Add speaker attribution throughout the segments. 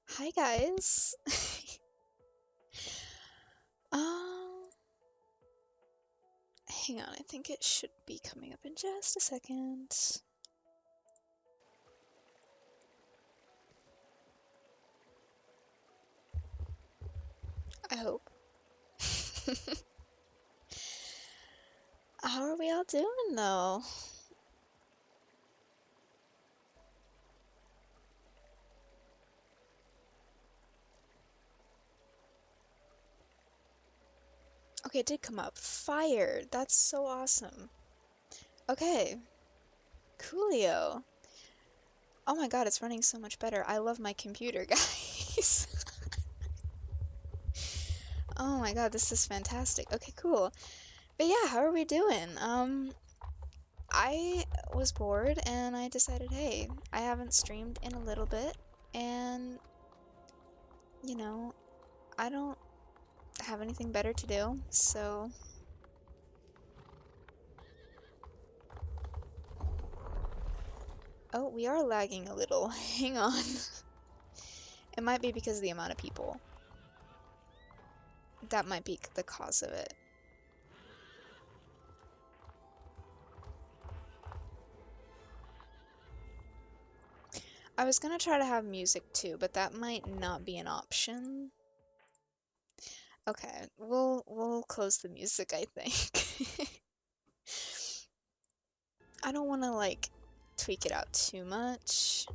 Speaker 1: Hi guys. um, Hang on, I think it should be coming up in just a second. I hope. How are we all doing though? Okay, it did come up. Fire! That's so awesome. Okay, coolio. Oh my god, it's running so much better. I love my computer, guys. Oh my god, this is fantastic. Okay, cool. But yeah, how are we doing? I was bored and I decided, hey, I haven't streamed in a little bit, and you know, I don't have anything better to do, so oh, we are lagging a little. Hang on. It might be because of the amount of people. That might be the cause of it. I was gonna try to have music too, but that might not be an option. Okay, we'll close the music, I think. I don't want to like tweak it out too much.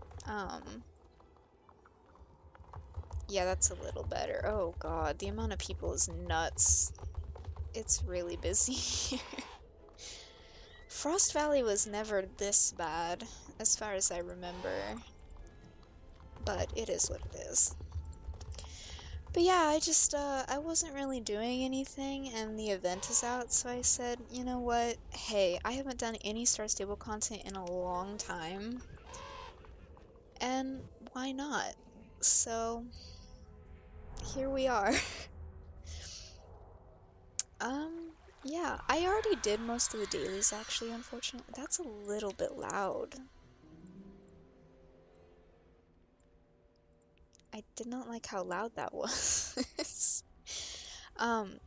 Speaker 1: Yeah, that's a little better. Oh god, the amount of people is nuts. It's really busy here. Frost Valley was never this bad, as far as I remember. But it is what it is. But yeah, I wasn't really doing anything, and the event is out, so I said, you know what? Hey, I haven't done any Star Stable content in a long time, and why not? So, here we are. Yeah, I already did most of the dailies, actually, unfortunately. That's a little bit loud. I did not like how loud that was. um,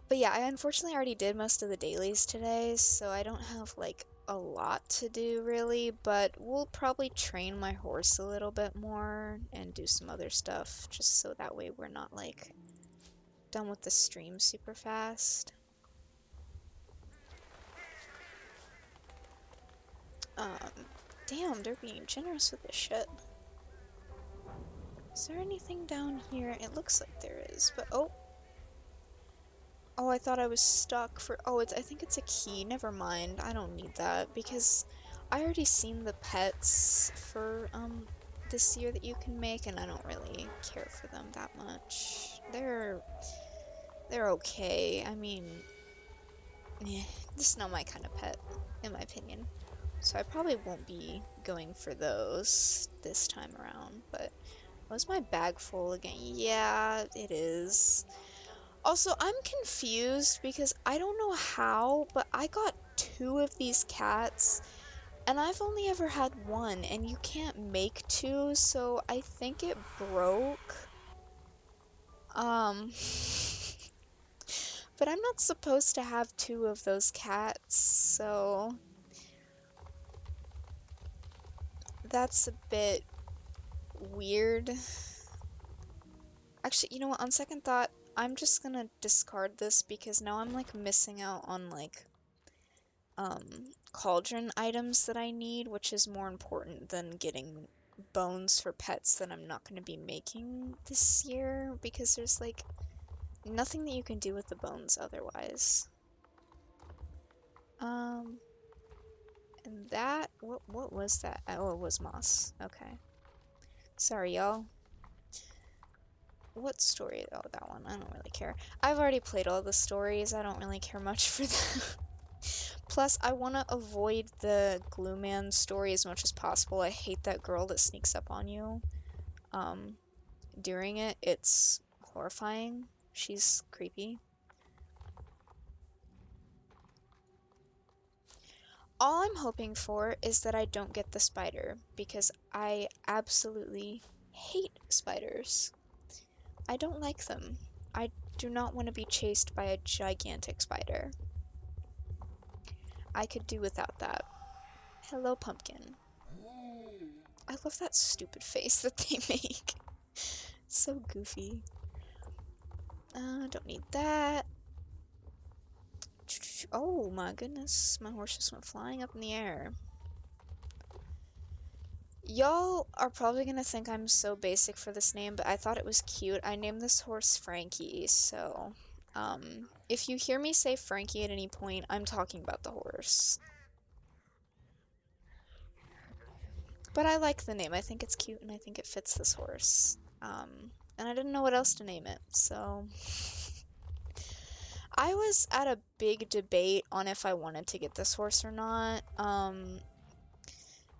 Speaker 1: but yeah, I unfortunately already did most of the dailies today, so I don't have, like, a lot to do, really, but we'll probably train my horse a little bit more and do some other stuff, just so that way we're not, like, done with the stream super fast. Damn, they're being generous with this shit. Is there anything down here? It looks like there is, but oh. Oh, I thought I was stuck for, oh, I think it's a key. Never mind. I don't need that because I already seen the pets for, this year that you can make, and I don't really care for them that much. They're okay. I mean, this is not my kind of pet, in my opinion. So I probably won't be going for those this time around, but was my bag full again? Yeah, it is. Also, I'm confused because I don't know how, but I got two of these cats, and I've only ever had one, and you can't make two, so I think it broke. Um, but I'm not supposed to have two of those cats, so that's a bit weird. Actually, you know what, on second thought, I'm just gonna discard this because now I'm like missing out on like cauldron items that I need, which is more important than getting bones for pets that I'm not going to be making this year, because there's like nothing that you can do with the bones otherwise. And that, what was that? Oh, it was moss. Okay. Sorry, y'all. What story? Oh, that one. I don't really care. I've already played all the stories. I don't really care much for them. Plus, I want to avoid the Glue Man story as much as possible. I hate that girl that sneaks up on you during it. It's horrifying. She's creepy. All I'm hoping for is that I don't get the spider, because I absolutely hate spiders. I don't like them. I do not want to be chased by a gigantic spider. I could do without that. Hello, pumpkin. I love that stupid face that they make. So goofy. Don't need that. Oh my goodness, my horse just went flying up in the air. Y'all are probably gonna think I'm so basic for this name, but I thought it was cute. I named this horse Frankie, so, if you hear me say Frankie at any point, I'm talking about the horse. But I like the name. I think it's cute and I think it fits this horse. And I didn't know what else to name it, so... I was at a big debate on if I wanted to get this horse or not,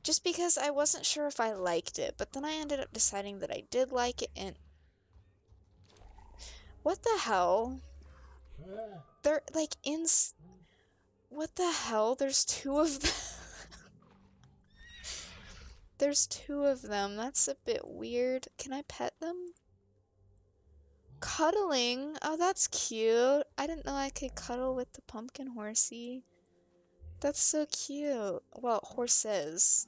Speaker 1: just because I wasn't sure if I liked it, but then I ended up deciding that I did like it, and... What the hell? They're, like, what the hell? There's two of them. There's two of them. That's a bit weird. Can I pet them? Cuddling? Oh, that's cute. I didn't know I could cuddle with the pumpkin horsey. That's so cute. Well, horses.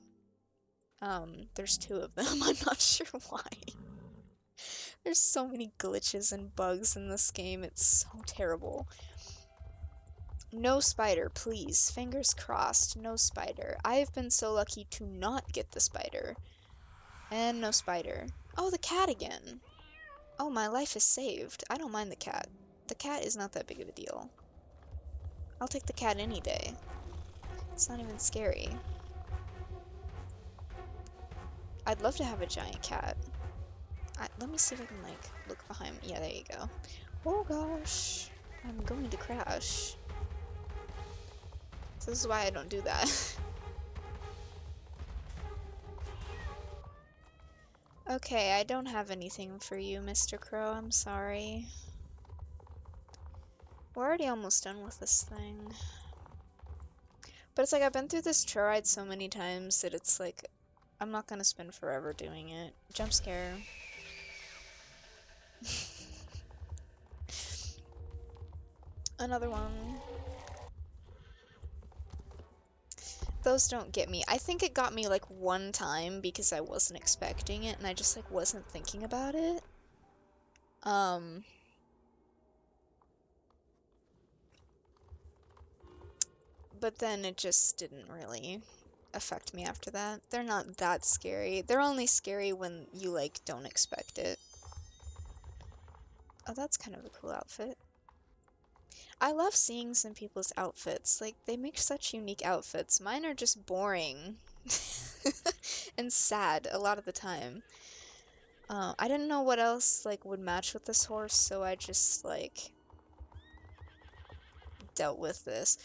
Speaker 1: There's two of them. I'm not sure why. There's so many glitches and bugs in this game. It's so terrible. No spider, please. Fingers crossed. No spider. I have been so lucky to not get the spider. And no spider. Oh, the cat again. Oh, my life is saved. I don't mind the cat. The cat is not that big of a deal. I'll take the cat any day. It's not even scary. I'd love to have a giant cat. Let me see if I can, like, look behind me. Yeah, there you go. Oh gosh. I'm going to crash. So this is why I don't do that. Okay, I don't have anything for you, Mr. Crow. I'm sorry. We're already almost done with this thing. But it's like I've been through this trail ride so many times that it's like I'm not gonna spend forever doing it. Jump scare. Another one. Those don't get me. I think it got me like one time because I wasn't expecting it and I just like wasn't thinking about it. But then it just didn't really affect me after that. They're not that scary. They're only scary when you like don't expect it. Oh, that's kind of a cool outfit. I love seeing some people's outfits. Like, they make such unique outfits. Mine are just boring. And sad a lot of the time. I didn't know what else, like, would match with this horse, so I just, like, dealt with this.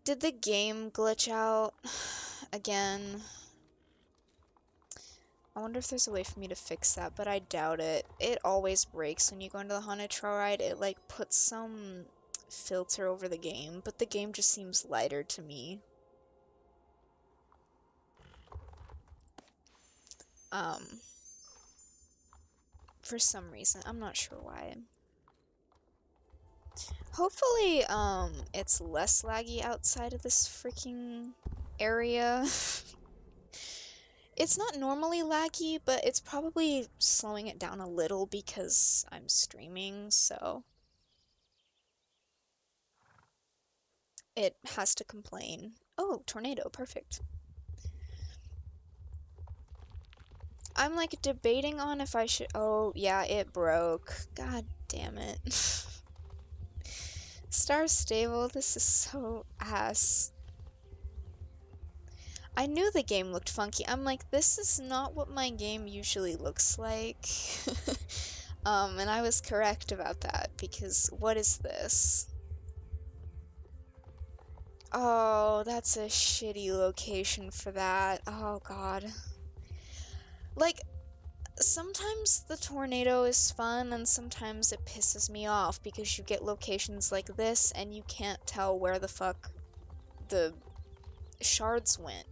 Speaker 1: Did the game glitch out again? I wonder if there's a way for me to fix that, but I doubt it. It always breaks when you go into the Haunted Trail Ride. It, like, puts some filter over the game, but the game just seems lighter to me. For some reason. I'm not sure why. Hopefully, it's less laggy outside of this freaking area. It's not normally laggy, but it's probably slowing it down a little because I'm streaming, so it has to complain. Oh, tornado, perfect. I'm like debating on if I should. Oh, yeah, it broke. God damn it. Star Stable, this is so ass. I knew the game looked funky. I'm like, this is not what my game usually looks like. And I was correct about that, because what is this? Oh, that's a shitty location for that. Oh, God. Like, sometimes the tornado is fun, and sometimes it pisses me off, because you get locations like this, and you can't tell where the fuck the shards went.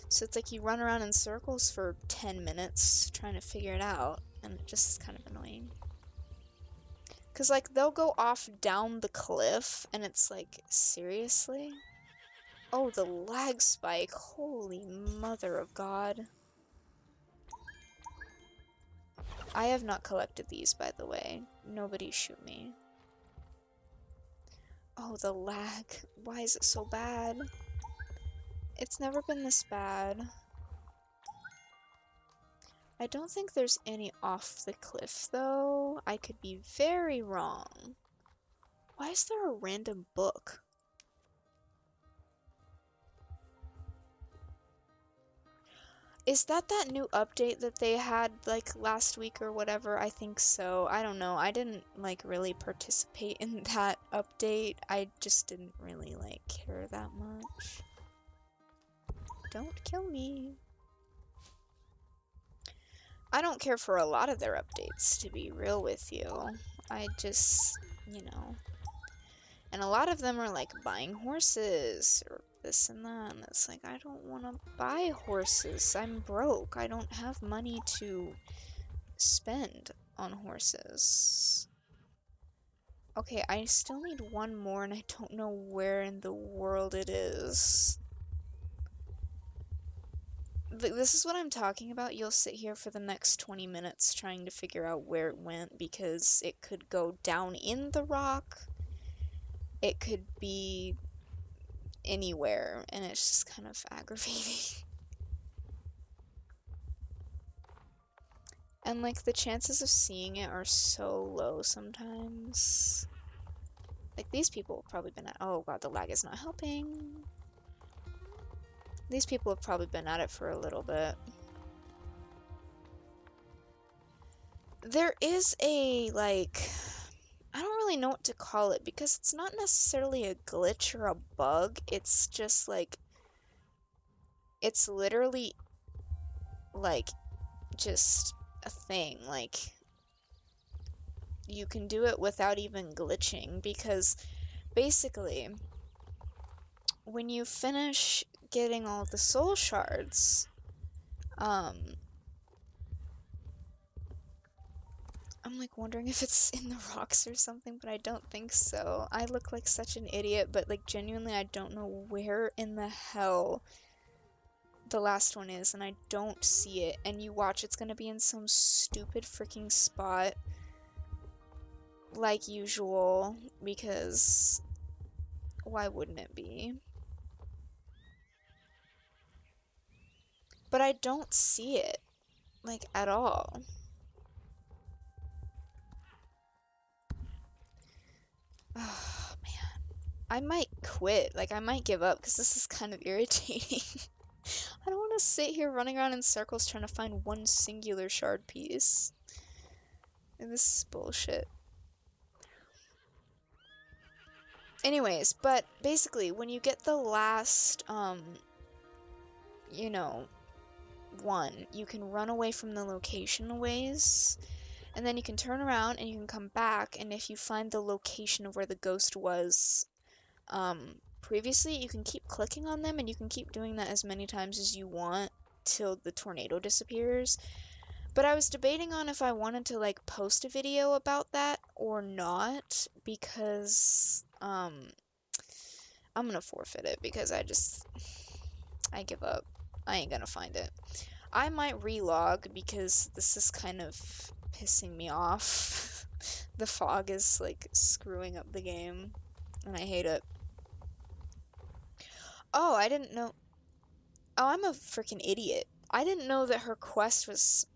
Speaker 1: So it's like you run around in circles for 10 minutes trying to figure it out, and it just is kind of annoying. Because, like, they'll go off down the cliff, and it's like, seriously? Oh, the lag spike. Holy mother of God. I have not collected these, by the way. Nobody shoot me. Oh, the lag. Why is it so bad? It's never been this bad. I don't think there's any off the cliff, though. I could be very wrong. Why is there a random book? Is that new update that they had, like, last week or whatever? I think so. I don't know. I didn't, like, really participate in that update. I just didn't really, like, care that much. Don't kill me. I don't care for a lot of their updates, to be real with you. I just, you know. And a lot of them are like buying horses or this and that. And it's like, I don't want to buy horses. I'm broke. I don't have money to spend on horses. Okay, I still need one more and I don't know where in the world it is. This is what I'm talking about. You'll sit here for the next 20 minutes trying to figure out where it went because it could go down in the rock. It could be anywhere, and it's just kind of aggravating. And, like, the chances of seeing it are so low sometimes. Like, these people have probably been at— oh god, the lag is not helping. These people have probably been at it for a little bit. There is a, like, I don't really know what to call it because it's not necessarily a glitch or a bug. It's just, like, it's literally, like, just a thing. Like, you can do it without even glitching because basically when you finish getting all the soul shards, I'm like wondering if it's in the rocks or something, but I don't think so. I look like such an idiot, but like genuinely I don't know where in the hell the last one is, and I don't see it. And you watch, it's gonna be in some stupid freaking spot like usual, because why wouldn't it be? But I don't see it, like, at all. Oh, man. I might quit. Like, I might give up, because this is kind of irritating. I don't want to sit here running around in circles trying to find one singular shard piece. And this is bullshit. Anyways, but basically, when you get the last, you know, one, you can run away from the location a ways, and then you can turn around and you can come back, and if you find the location of where the ghost was, previously, you can keep clicking on them, and you can keep doing that as many times as you want till the tornado disappears. But I was debating on if I wanted to, like, post a video about that or not, because, I'm gonna forfeit it, because I give up. I ain't gonna find it. I might relog, because this is kind of pissing me off. The fog is, like, screwing up the game, and I hate it. Oh, I didn't know. Oh, I'm a freaking idiot. I didn't know that her quest was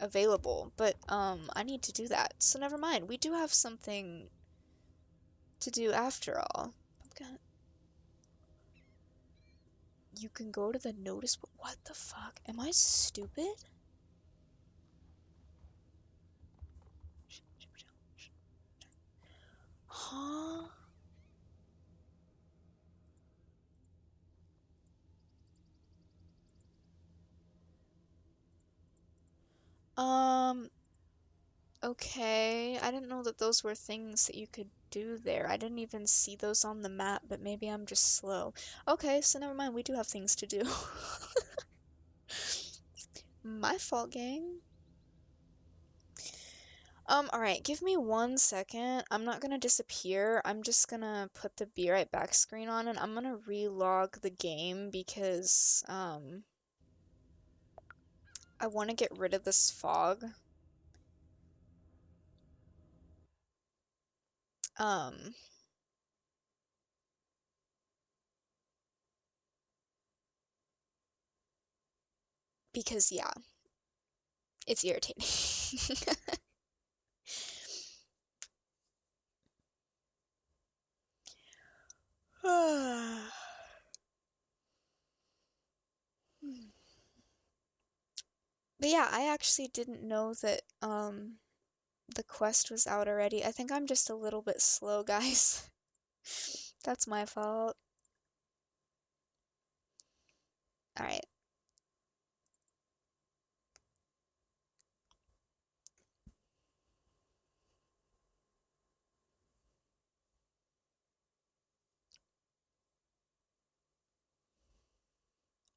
Speaker 1: available, but I need to do that. So never mind. We do have something to do after all. Okay. You can go to the notice board. What the fuck? Am I stupid? Huh? Okay. I didn't know that those were things that you could do there. I didn't even see those on the map, but maybe I'm just slow. Okay, so never mind. We do have things to do. My fault, gang. Alright, give me 1 second. I'm not gonna disappear. I'm just gonna put the be right back screen on and I'm gonna relog the game because, I want to get rid of this fog. Um, because yeah, it's irritating. But yeah, I actually didn't know that the quest was out already. I think I'm just a little bit slow, guys. That's my fault. All right.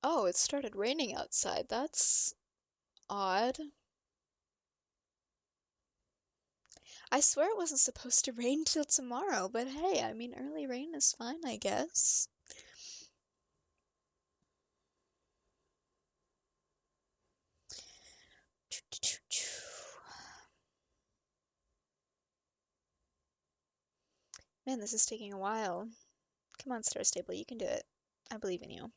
Speaker 1: Oh, it started raining outside. That's odd. I swear it wasn't supposed to rain till tomorrow, but hey, I mean, early rain is fine, I guess. Man, this is taking a while. Come on, Star Stable, you can do it. I believe in you.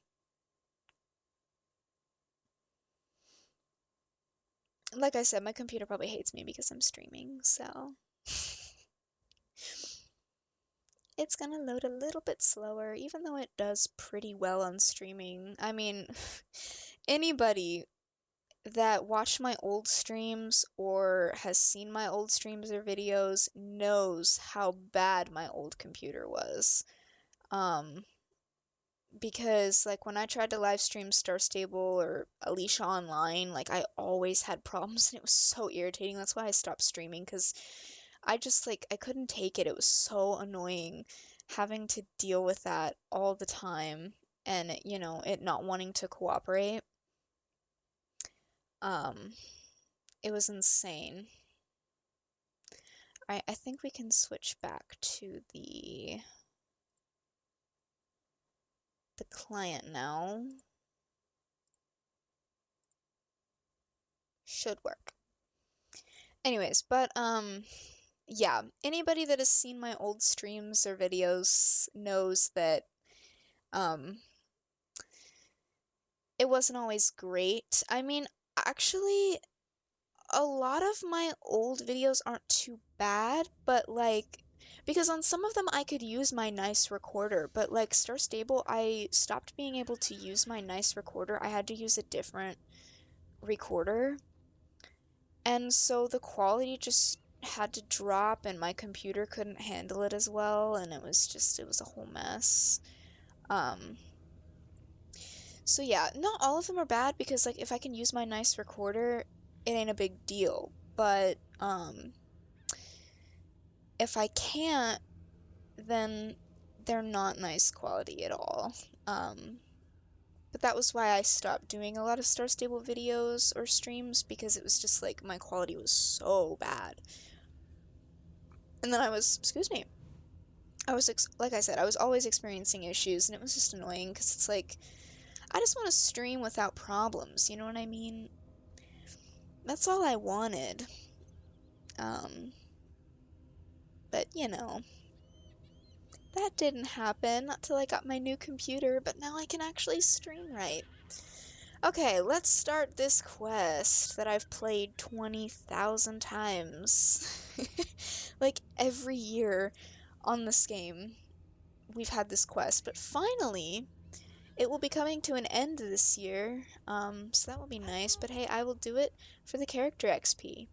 Speaker 1: Like I said, my computer probably hates me because I'm streaming, so it's gonna load a little bit slower, even though it does pretty well on streaming. I mean, anybody that watched my old streams or has seen my old streams or videos knows how bad my old computer was. Because like when I tried to live stream Star Stable or Alicia Online, like I always had problems and it was so irritating. That's why I stopped streaming because I just like I couldn't take it. It was so annoying having to deal with that all the time and you know, it not wanting to cooperate. Um, it was insane. I think we can switch back to the client now. Should work. Anyways, but yeah, anybody that has seen my old streams or videos knows that um it wasn't always great. I mean, actually a lot of my old videos aren't too bad, but like because on some of them I could use my nice recorder, but like Star Stable, I stopped being able to use my nice recorder. I had to use a different recorder. And so the quality just had to drop and my computer couldn't handle it as well and it was a whole mess. Um so yeah, not all of them are bad because like if I can use my nice recorder, it ain't a big deal. But if I can't, then they're not nice quality at all. But that was why I stopped doing a lot of Star Stable videos or streams because it was just like my quality was so bad. And then excuse me, like I said, I was always experiencing issues and it was just annoying because it's like, I just want to stream without problems, you know what I mean? That's all I wanted. Um, but you know, that didn't happen not till I got my new computer, but now I can actually stream right. Okay, let's start this quest that I've played 20,000 times. Like every year on this game, we've had this quest, but finally, it will be coming to an end this year, so that will be nice, but hey, I will do it for the character XP.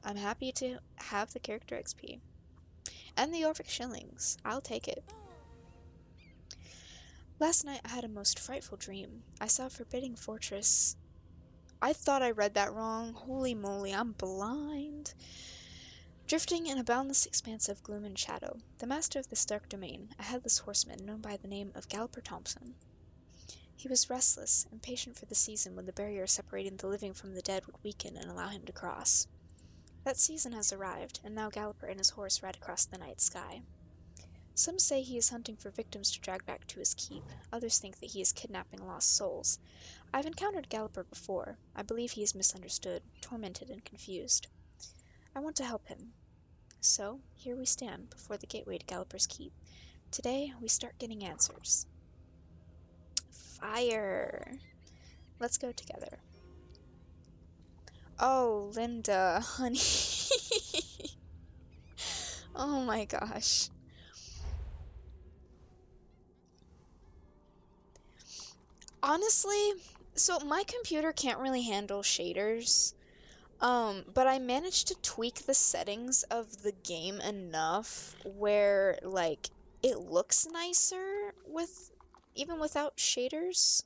Speaker 1: I'm happy to have the character XP. And the Orphic Shillings. I'll take it. Last night I had a most frightful dream. I saw a forbidding fortress. I thought I read that wrong. Holy moly, I'm blind. Drifting in a boundless expanse of gloom and shadow, the master of this dark domain, a headless horseman known by the name of Galper Thompson. He was restless, impatient for the season when the barrier separating the living from the dead would weaken and allow him to cross. That season has arrived, and now Galloper and his horse ride across the night sky. Some say he is hunting for victims to drag back to his keep. Others think that he is kidnapping lost souls. I've encountered Galloper before. I believe he is misunderstood, tormented, and confused. I want to help him. So, here we stand, before the gateway to Galloper's keep. Today, we start getting answers. Fire! Let's go together. Oh, Linda, honey. Oh my gosh. Honestly, so my computer can't really handle shaders, but I managed to tweak the settings of the game enough where, like, it looks nicer even without shaders.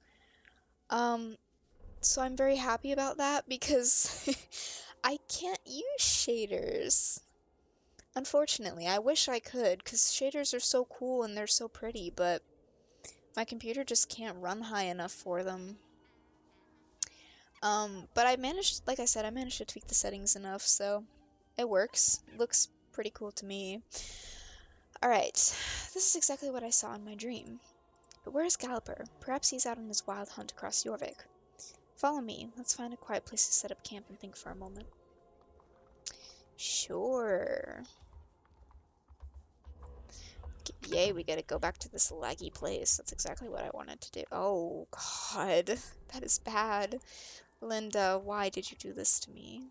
Speaker 1: So I'm very happy about that because I can't use shaders. Unfortunately, I wish I could, because shaders are so cool and they're so pretty, but my computer just can't run high enough for them. But I managed, like I said, I managed to tweak the settings enough, so it works. It looks pretty cool to me. Alright, this is exactly what I saw in my dream. But where is Galloper? Perhaps he's out on his wild hunt across Jorvik. Follow me. Let's find a quiet place to set up camp and think for a moment. Sure. Yay, we gotta go back to this laggy place. That's exactly what I wanted to do. Oh, God. That is bad. Linda, why did you do this to me?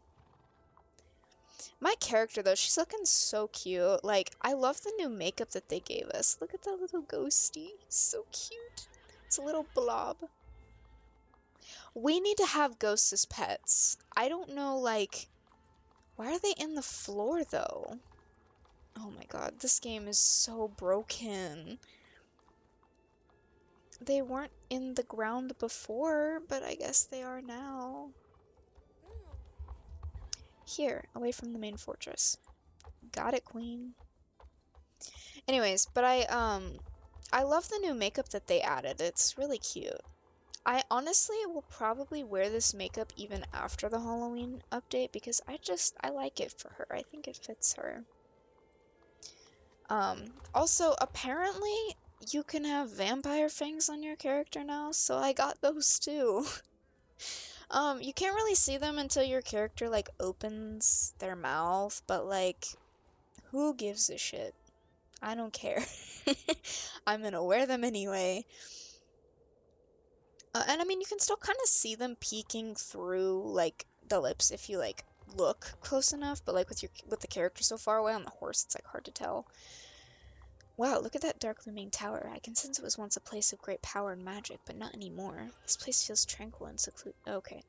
Speaker 1: My character, though, she's looking so cute. Like, I love the new makeup that they gave us. Look at that little ghosty. So cute. It's a little blob. We need to have ghosts as pets. I don't know, like... Why are they in the floor, though? Oh my god, this game is so broken. They weren't in the ground before, but I guess they are now. Here, away from the main fortress. Got it, queen. Anyways, but I love the new makeup that they added. It's really cute. I honestly will probably wear this makeup even after the Halloween update because I like it for her. I think it fits her. Also, apparently you can have vampire fangs on your character now, so I got those too. You can't really see them until your character, like, opens their mouth, but, like, who gives a shit? I don't care. I'm gonna wear them anyway. And I mean, you can still kind of see them peeking through, like, the lips if you, like, look close enough, but, like, with the character so far away on the horse, it's, like, hard to tell. Wow, look at that dark looming tower. I can sense it was once a place of great power and magic, but not anymore. This place feels tranquil and secluded. Okay.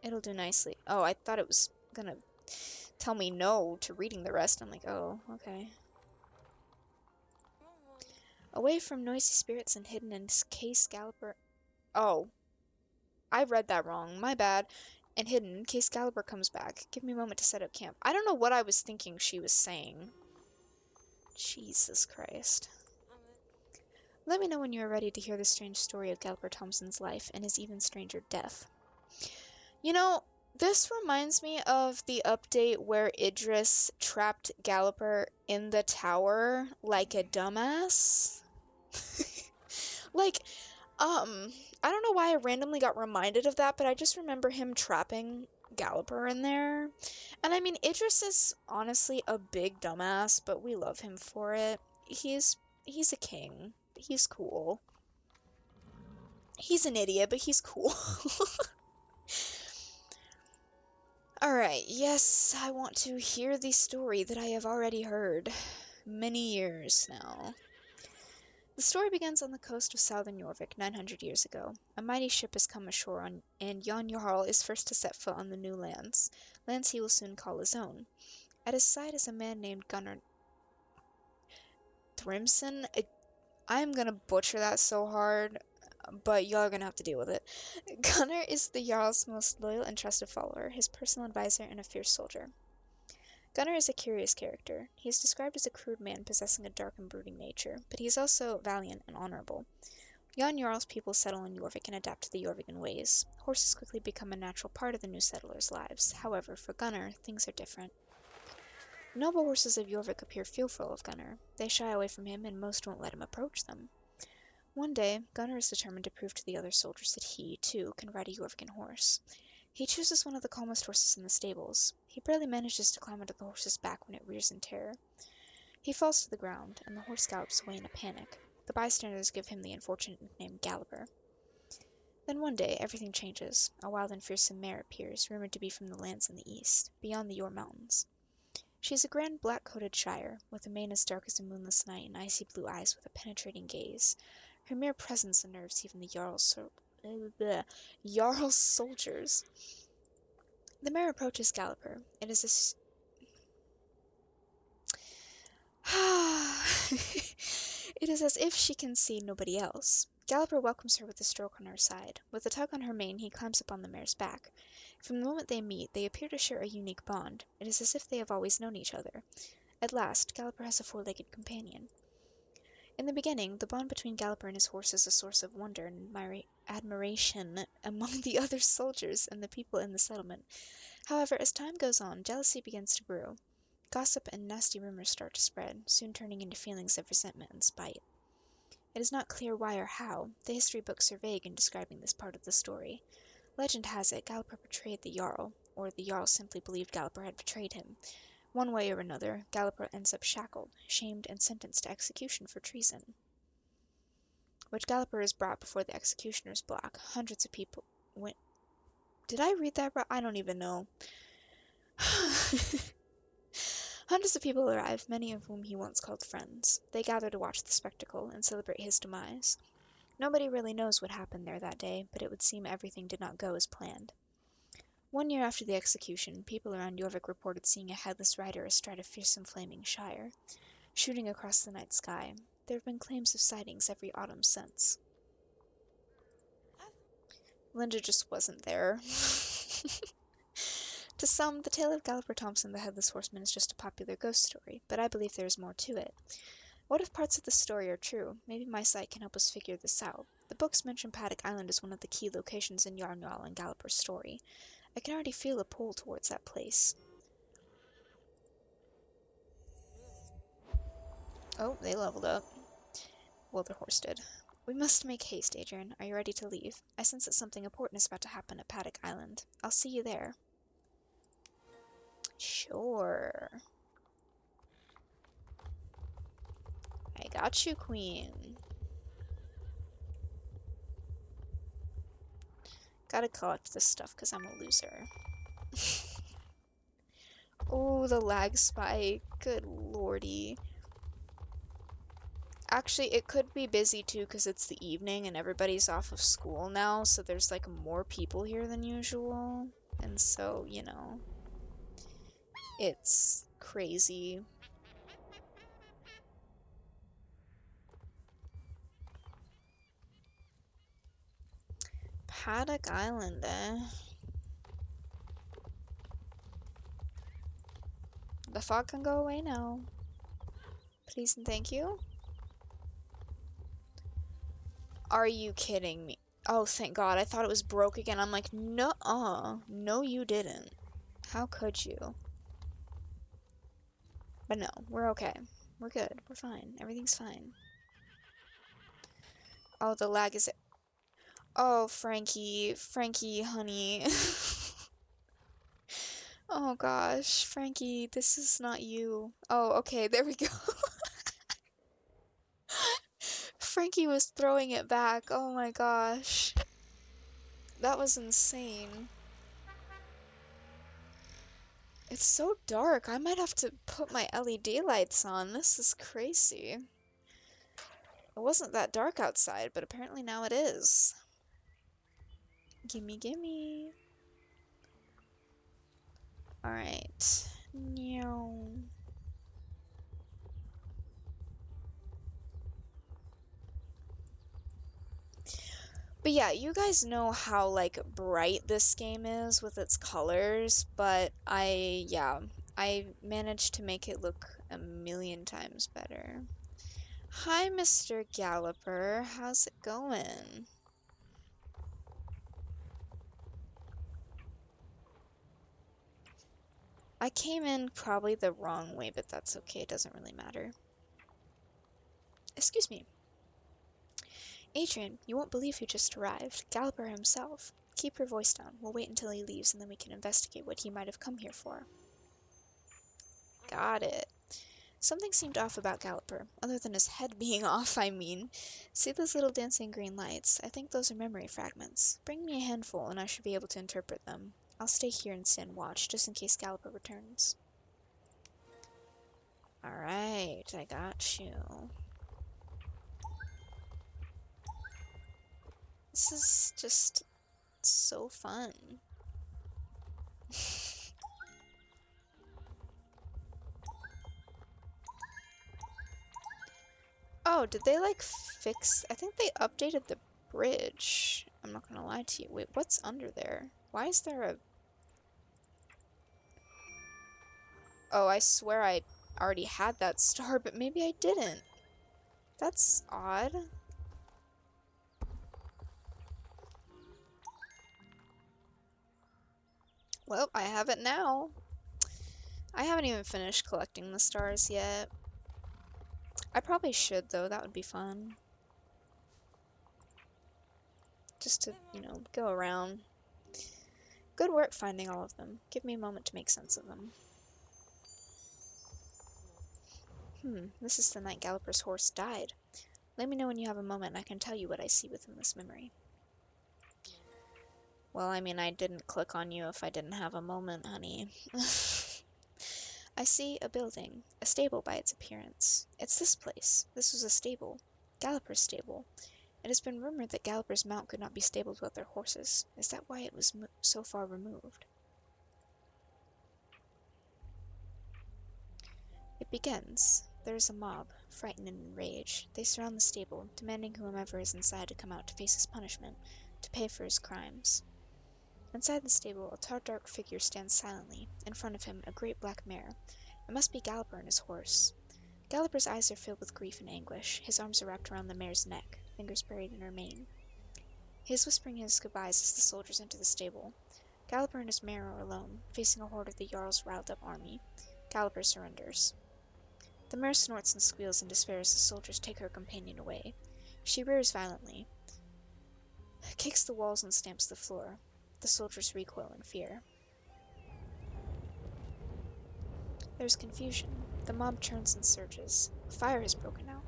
Speaker 1: It'll do nicely. Oh, I thought it was gonna tell me no to reading the rest. I'm like, oh, okay. Away from noisy spirits and hidden in case Galloper... Oh. I read that wrong. My bad. And hidden in case Galloper comes back. Give me a moment to set up camp. I don't know what I was thinking she was saying. Jesus Christ. Let me know when you are ready to hear the strange story of Galloper Thompson's life and his even stranger death. You know, this reminds me of the update where Idris trapped Galloper in the tower like a dumbass. Like, I don't know why I randomly got reminded of that, but I just remember him trapping Galloper in there. And I mean, Idris is honestly a big dumbass, but we love him for it. He's a king. He's cool. He's an idiot, but he's cool. Alright, yes, I want to hear the story that I have already heard many years now. The story begins on the coast of southern Jorvik 900 years ago. A mighty ship has come ashore and Jan Jarl is first to set foot on the new lands he will soon call his own. At his side is a man named Gunnar Thrimson. I'm gonna butcher that so hard, but y'all are gonna have to deal with it. Gunnar is the Jarl's most loyal and trusted follower, his personal advisor, and a fierce soldier. Gunnar is a curious character. He is described as a crude man possessing a dark and brooding nature, but he is also valiant and honorable. Jan Jarl's people settle in Jorvik and adapt to the Jorvikan ways. Horses quickly become a natural part of the new settlers' lives. However, for Gunnar, things are different. The noble horses of Jorvik appear fearful of Gunnar. They shy away from him, and most won't let him approach them. One day, Gunnar is determined to prove to the other soldiers that he, too, can ride a Jorvikan horse. He chooses one of the calmest horses in the stables. He barely manages to climb onto the horse's back when it rears in terror. He falls to the ground, and the horse gallops away in a panic. The bystanders give him the unfortunate nickname Galloper. Then one day, everything changes. A wild and fearsome mare appears, rumored to be from the lands in the east, beyond the Jor Mountains. She is a grand black-coated shire, with a mane as dark as a moonless night and icy blue eyes with a penetrating gaze. Her mere presence unnerves even the Jarl's soldiers. The mare approaches Galloper. It is It is as if she can see nobody else. Galloper welcomes her with a stroke on her side. With a tug on her mane, he climbs up on the mare's back. From the moment they meet, they appear to share a unique bond. It is as if they have always known each other. At last, Galloper has a four-legged companion. In the beginning, the bond between Galloper and his horse is a source of wonder and admiration among the other soldiers and the people in the settlement. However, as time goes on, jealousy begins to brew. Gossip and nasty rumors start to spread, soon turning into feelings of resentment and spite. It is not clear why or how. The history books are vague in describing this part of the story. Legend has it Galloper betrayed the Jarl, or the Jarl simply believed Galloper had betrayed him. One way or another, Galloper ends up shackled, shamed, and sentenced to execution for treason. Which Galloper is brought before the executioner's block. Hundreds of people went... Did I read that right? I don't even know. Hundreds of people arrive, many of whom he once called friends. They gather to watch the spectacle and celebrate his demise. Nobody really knows what happened there that day, but it would seem everything did not go as planned. 1 year after the execution, people around Jorvik reported seeing a headless rider astride a fearsome flaming shire, shooting across the night sky. There have been claims of sightings every autumn since. Linda just wasn't there. To some, the tale of Galloper Thompson the Headless Horseman is just a popular ghost story, but I believe there is more to it. What if parts of the story are true? Maybe my site can help us figure this out. The books mention Paddock Island as one of the key locations in Jarl and Galloper's story. I can already feel a pull towards that place. Oh, they leveled up. Well, their horse did. We must make haste, Adrian. Are you ready to leave? I sense that something important is about to happen at Paddock Island. I'll see you there. Sure. I got you, Queen. Gotta collect this stuff because I'm a loser. Oh, the lag spike. Good lordy. Actually, it could be busy too because it's the evening and everybody's off of school now, so there's like more people here than usual. And so, you know, it's crazy. Paddock Island, eh? The fog can go away now. Please and thank you. Are you kidding me? Oh, thank God. I thought it was broke again. I'm like, no, no, you didn't. How could you? But no, we're okay. We're good. We're fine. Everything's fine. Oh, the lag is... Oh, Frankie. Frankie, honey. Oh, gosh. Frankie, this is not you. Oh, okay. There we go. Frankie was throwing it back. Oh, my gosh. That was insane. It's so dark. I might have to put my LED lights on. This is crazy. It wasn't that dark outside, but apparently now it is. Gimme, gimme. Alright. No. But yeah, you guys know how, like, bright this game is with its colors, but I managed to make it look a million times better. Hi, Mr. Galloper. How's it going? I came in probably the wrong way, but that's okay. It doesn't really matter. Excuse me. Adrian, you won't believe who just arrived. Galloper himself. Keep your voice down. We'll wait until he leaves, and then we can investigate what he might have come here for. Got it. Something seemed off about Galloper, other than his head being off, I mean. See those little dancing green lights? I think those are memory fragments. Bring me a handful, and I should be able to interpret them. I'll stay here and stand watch, just in case Galloper returns. Alright, I got you. This is just so fun. Oh, did they like fix? I think they updated the bridge. I'm not gonna lie to you. Wait, what's under there? Why is there a... Oh, I swear I already had that star, but maybe I didn't. That's odd. Well, I have it now. I haven't even finished collecting the stars yet. I probably should, though. That would be fun. Just to, you know, go around. Good work finding all of them. Give me a moment to make sense of them. This is the night Galloper's horse died. Let me know when you have a moment and I can tell you what I see within this memory. Well, I mean, I didn't click on you if I didn't have a moment, honey. I see a building, a stable by its appearance. It's this place. This was a stable. Galloper's stable. It has been rumored that Galloper's mount could not be stabled with their horses. Is that why it was so far removed? It begins. There is a mob, frightened and enraged. They surround the stable, demanding whomever is inside to come out to face his punishment, to pay for his crimes. Inside the stable, a tall, dark figure stands silently. In front of him, a great black mare. It must be Galloper and his horse. Galloper's eyes are filled with grief and anguish. His arms are wrapped around the mare's neck, fingers buried in her mane. He is whispering his goodbyes as the soldiers enter the stable. Galloper and his mare are alone, facing a horde of the Jarl's riled-up army. Galloper surrenders. The mare snorts and squeals in despair as the soldiers take her companion away. She rears violently, kicks the walls and stamps the floor. The soldiers recoil in fear. There's confusion. The mob turns and surges. A fire has broken out.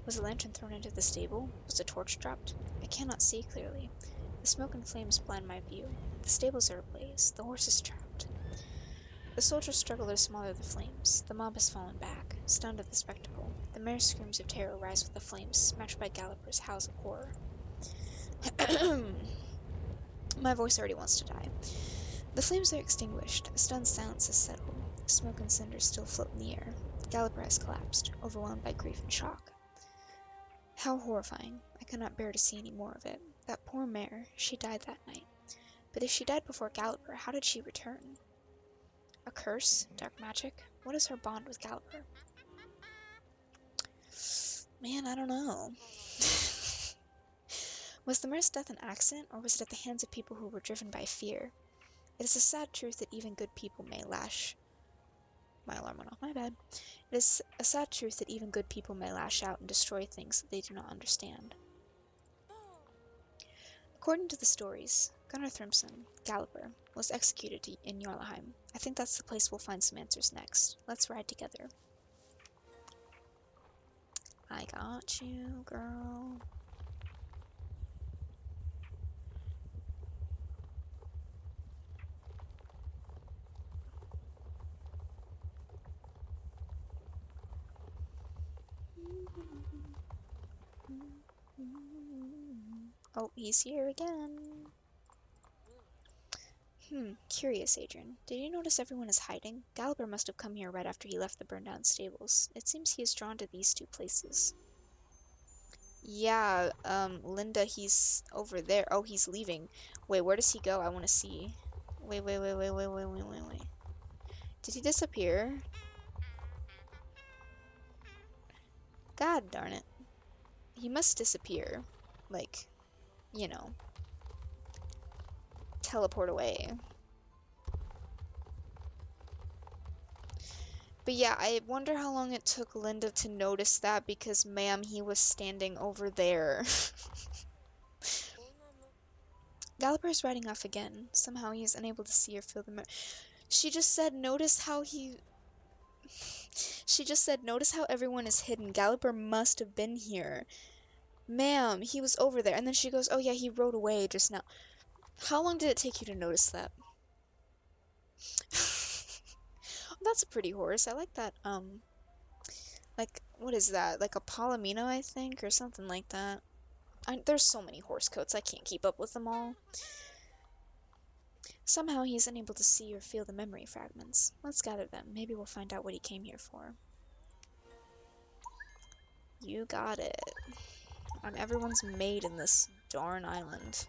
Speaker 1: Was a lantern thrown into the stable? Was a torch dropped? I cannot see clearly. The smoke and flames blind my view. The stables are ablaze. The horse is trapped. The soldiers struggle to smother the flames. The mob has fallen back, stunned at the spectacle. The mare's screams of terror rise with the flames, smashed by Galloper's howls of horror. My voice already wants to die. The flames are extinguished. A stunned silence has settled. Smoke and cinders still float in the air. Galloper has collapsed, overwhelmed by grief and shock. How horrifying. I could not bear to see any more of it. That poor mare, she died that night. But if she died before Galloper, how did she return? A curse? Dark magic? What is her bond with Galloper? Man, I don't know. Was the mare's death an accident, or was it at the hands of people who were driven by fear? It is a sad truth that even good people may lash... My alarm went off, my bad. It is a sad truth that even good people may lash out and destroy things that they do not understand. According to the stories, Gunnar Thrymson, Galloper, was executed in Jarlheim. I think that's the place we'll find some answers next. Let's ride together. I got you, girl. Oh, he's here again. Curious, Adrian. Did you notice everyone is hiding? Galloper must have come here right after he left the burned-down stables. It seems he is drawn to these two places. Yeah, Linda, he's over there. Oh, he's leaving. Wait, where does he go? I want to see. Wait. Did he disappear? God darn it. He must disappear. Like, you know, teleport away. But yeah, I wonder how long it took Linda to notice that because, ma'am, he was standing over there. Galloper is riding off again. Somehow he is unable to see or feel the She just said, notice how he... She just said, notice how everyone is hidden. Galloper must have been here. Ma'am, he was over there. And then she goes, oh yeah, he rode away just now. How long did it take you to notice that? That's a pretty horse. I like that, like, what is that? Like a Palomino, I think, or something like that. There's so many horse coats, I can't keep up with them all. Somehow he is unable to see or feel the memory fragments. Let's gather them. Maybe we'll find out what he came here for. You got it. I'm everyone's maid in this darn island.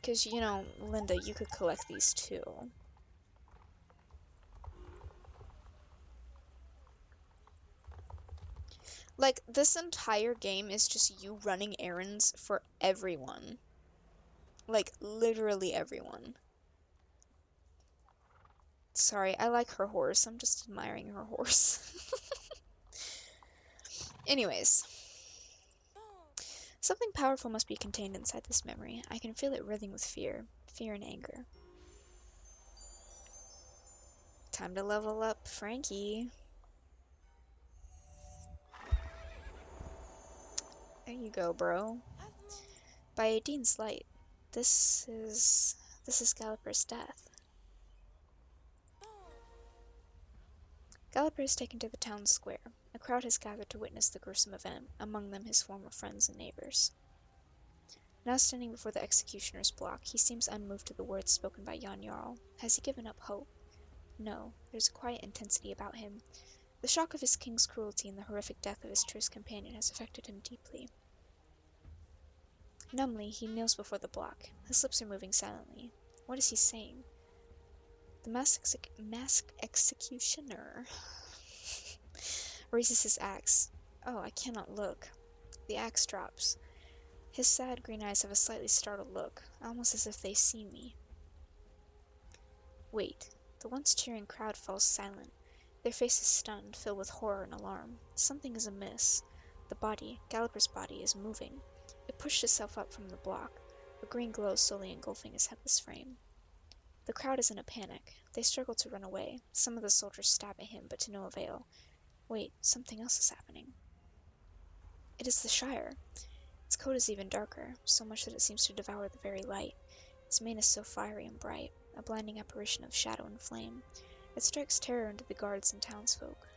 Speaker 1: Because, you know, Linda, you could collect these too. Like, this entire game is just you running errands for everyone. Like, literally everyone. Sorry, I like her horse. I'm just admiring her horse. Anyways. Something powerful must be contained inside this memory. I can feel it writhing with fear and anger. Time to level up Frankie. There you go, bro. By Dean's light, this is Galloper's death. Galloper is taken to the town square. A crowd has gathered to witness the gruesome event, among them his former friends and neighbors. Now standing before the executioner's block, he seems unmoved to the words spoken by Jan Jarl. Has he given up hope? No, there's a quiet intensity about him. The shock of his king's cruelty and the horrific death of his truest companion has affected him deeply. Numbly, he kneels before the block. His lips are moving silently. What is he saying? The masked executioner raises his axe. Oh, I cannot look. The axe drops. His sad green eyes have a slightly startled look, almost as if they see me. Wait. The once cheering crowd falls silent. Their faces stunned, filled with horror and alarm. Something is amiss. The body, Galloper's body, is moving. It pushed itself up from the block, a green glow slowly engulfing his headless frame. The crowd is in a panic. They struggle to run away. Some of the soldiers stab at him, but to no avail. Wait, something else is happening. It is the Shire. Its coat is even darker, so much that it seems to devour the very light. Its mane is so fiery and bright, a blinding apparition of shadow and flame. It strikes terror into the guards and townsfolk.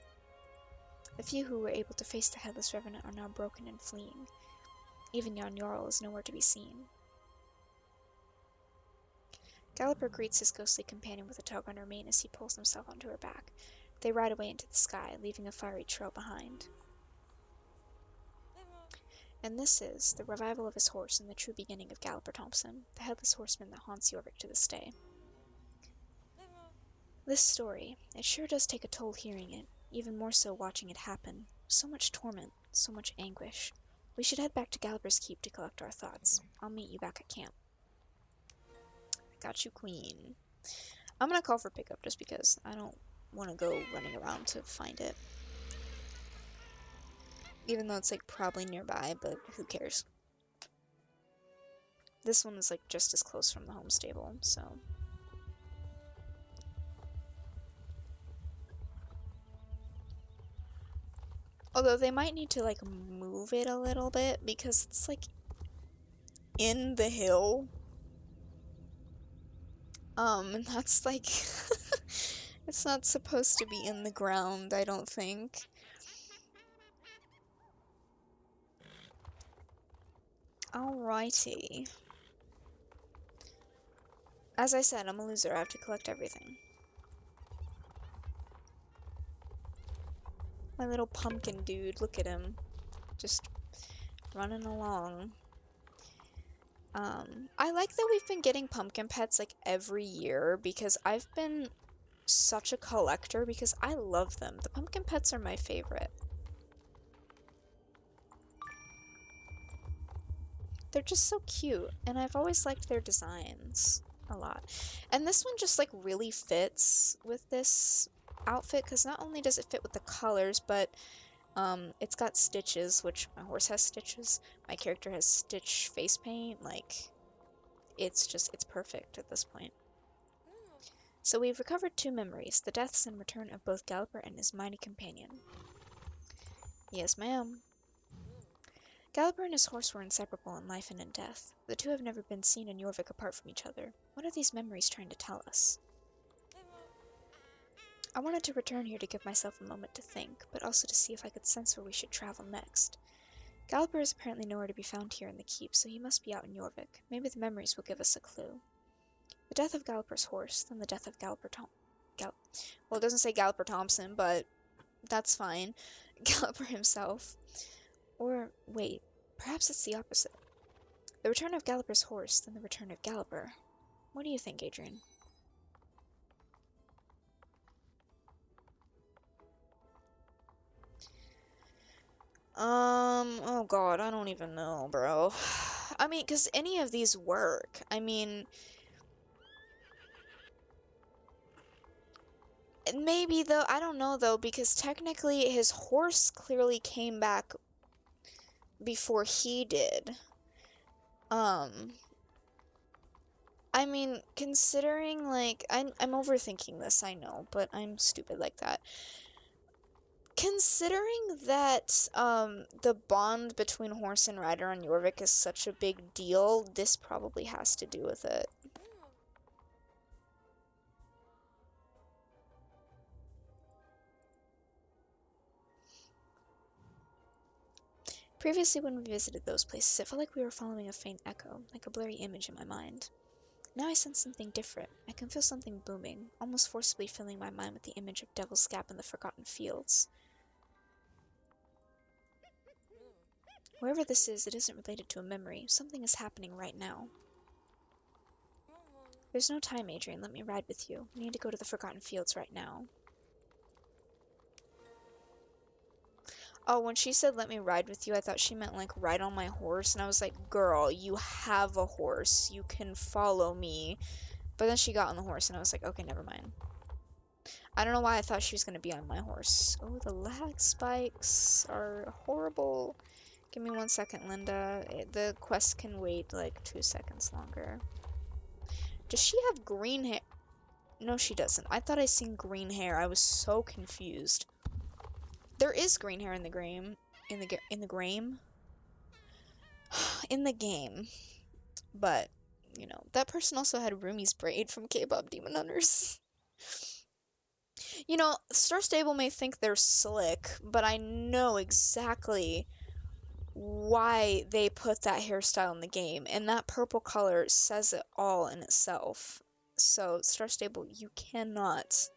Speaker 1: The few who were able to face the headless revenant are now broken and fleeing. Even Jan Jarl is nowhere to be seen. Galloper greets his ghostly companion with a tug on her mane as he pulls himself onto her back. They ride away into the sky, leaving a fiery trail behind. And this is the revival of his horse and the true beginning of Galloper Thompson, the headless horseman that haunts Jorvik to this day. This story, it sure does take a toll hearing it, even more so watching it happen. So much torment, so much anguish. We should head back to Galloper's Keep to collect our thoughts. I'll meet you back at camp. Got you, queen. I'm gonna call for pickup just because I don't want to go running around to find it. Even though it's like probably nearby, but who cares? This one is like just as close from the home stable, so. Although they might need to like move it a little bit because it's like in the hill. And that's like it's not supposed to be in the ground, I don't think. Alrighty. As I said, I'm a loser. I have to collect everything. My little pumpkin dude, look at him. Just running along. I like that we've been getting pumpkin pets like every year because I've been such a collector because I love them. The pumpkin pets are my favorite. They're just so cute, and I've always liked their designs a lot. And this one just like really fits with this outfit, because not only does it fit with the colors, but it's got stitches, which my horse has stitches, my character has stitch face paint, like, it's perfect at this point. So we've recovered 2 memories, the deaths and return of both Galloper and his mighty companion. Yes, ma'am. Galloper and his horse were inseparable in life and in death. The two have never been seen in Jorvik apart from each other. What are these memories trying to tell us? I wanted to return here to give myself a moment to think, but also to see if I could sense where we should travel next. Galloper is apparently nowhere to be found here in the keep, so he must be out in Jorvik. Maybe the memories will give us a clue. The death of Galloper's horse, then the death of Well, it doesn't say Galloper Thompson, but that's fine. Galloper himself. Or, wait, perhaps it's the opposite. The return of Galloper's horse, then the return of Galloper. What do you think, Adrian? Oh god, I don't even know, bro. I mean, because any of these work. I mean, maybe though, I don't know though, because technically his horse clearly came back before he did. I mean, considering, like, I'm overthinking this, I know, but I'm stupid like that. Considering that, the bond between horse and rider on Jorvik is such a big deal, this probably has to do with it. Previously, when we visited those places, it felt like we were following a faint echo, like a blurry image in my mind. Now I sense something different. I can feel something booming, almost forcibly filling my mind with the image of Devil's Gap and the Forgotten Fields. Wherever this is, it isn't related to a memory. Something is happening right now. There's no time, Adrian. Let me ride with you. We need to go to the Forgotten Fields right now. Oh, when she said, let me ride with you, I thought she meant, like, ride on my horse. And I was like, girl, you have a horse. You can follow me. But then she got on the horse, and I was like, okay, never mind. I don't know why I thought she was going to be on my horse. Oh, the lag spikes are horrible. Give me 1 second, Linda. The quest can wait, like, 2 seconds longer. Does she have green hair? No, she doesn't. I thought I seen green hair. I was so confused. There is green hair in the game. In the game. In the game. But, you know, that person also had Rumi's braid from K-Pop Demon Hunters. You know, Star Stable may think they're slick, but I know exactly why they put that hairstyle in the game, and that purple color says it all in itself. So, Star Stable, you cannot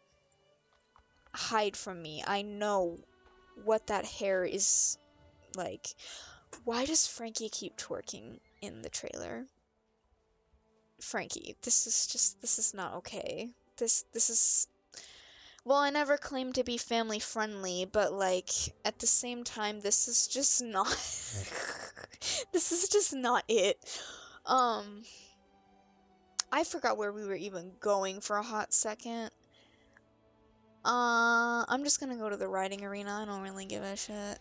Speaker 1: hide from me. I know what that hair is like. Why does Frankie keep twerking in the trailer? Frankie, this is not okay. This is... Well, I never claimed to be family friendly, but, like, at the same time, this is just not... This is just not it. I forgot where we were even going for a hot second. I'm just gonna go to the riding arena. I don't really give a shit.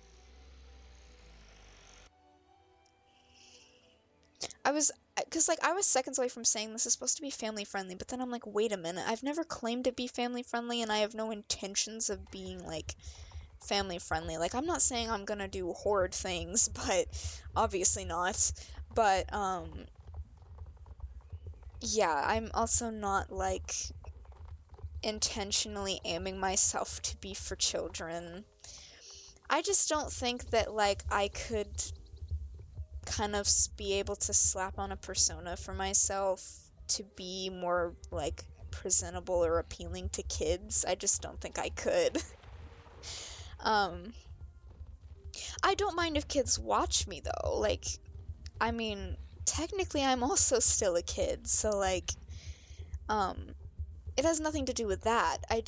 Speaker 1: Cause like, I was seconds away from saying this is supposed to be family friendly, but then I'm like, wait a minute, I've never claimed to be family friendly, and I have no intentions of being, like, family friendly. Like, I'm not saying I'm gonna do horrid things, but obviously not. But, yeah, I'm also not, like, intentionally aiming myself to be for children. I just don't think that, like, I could kind of be able to slap on a persona for myself to be more, like, presentable or appealing to kids. I just don't think I could. I don't mind if kids watch me, though. Like, I mean, technically I'm also still a kid, so, like, it has nothing to do with that. I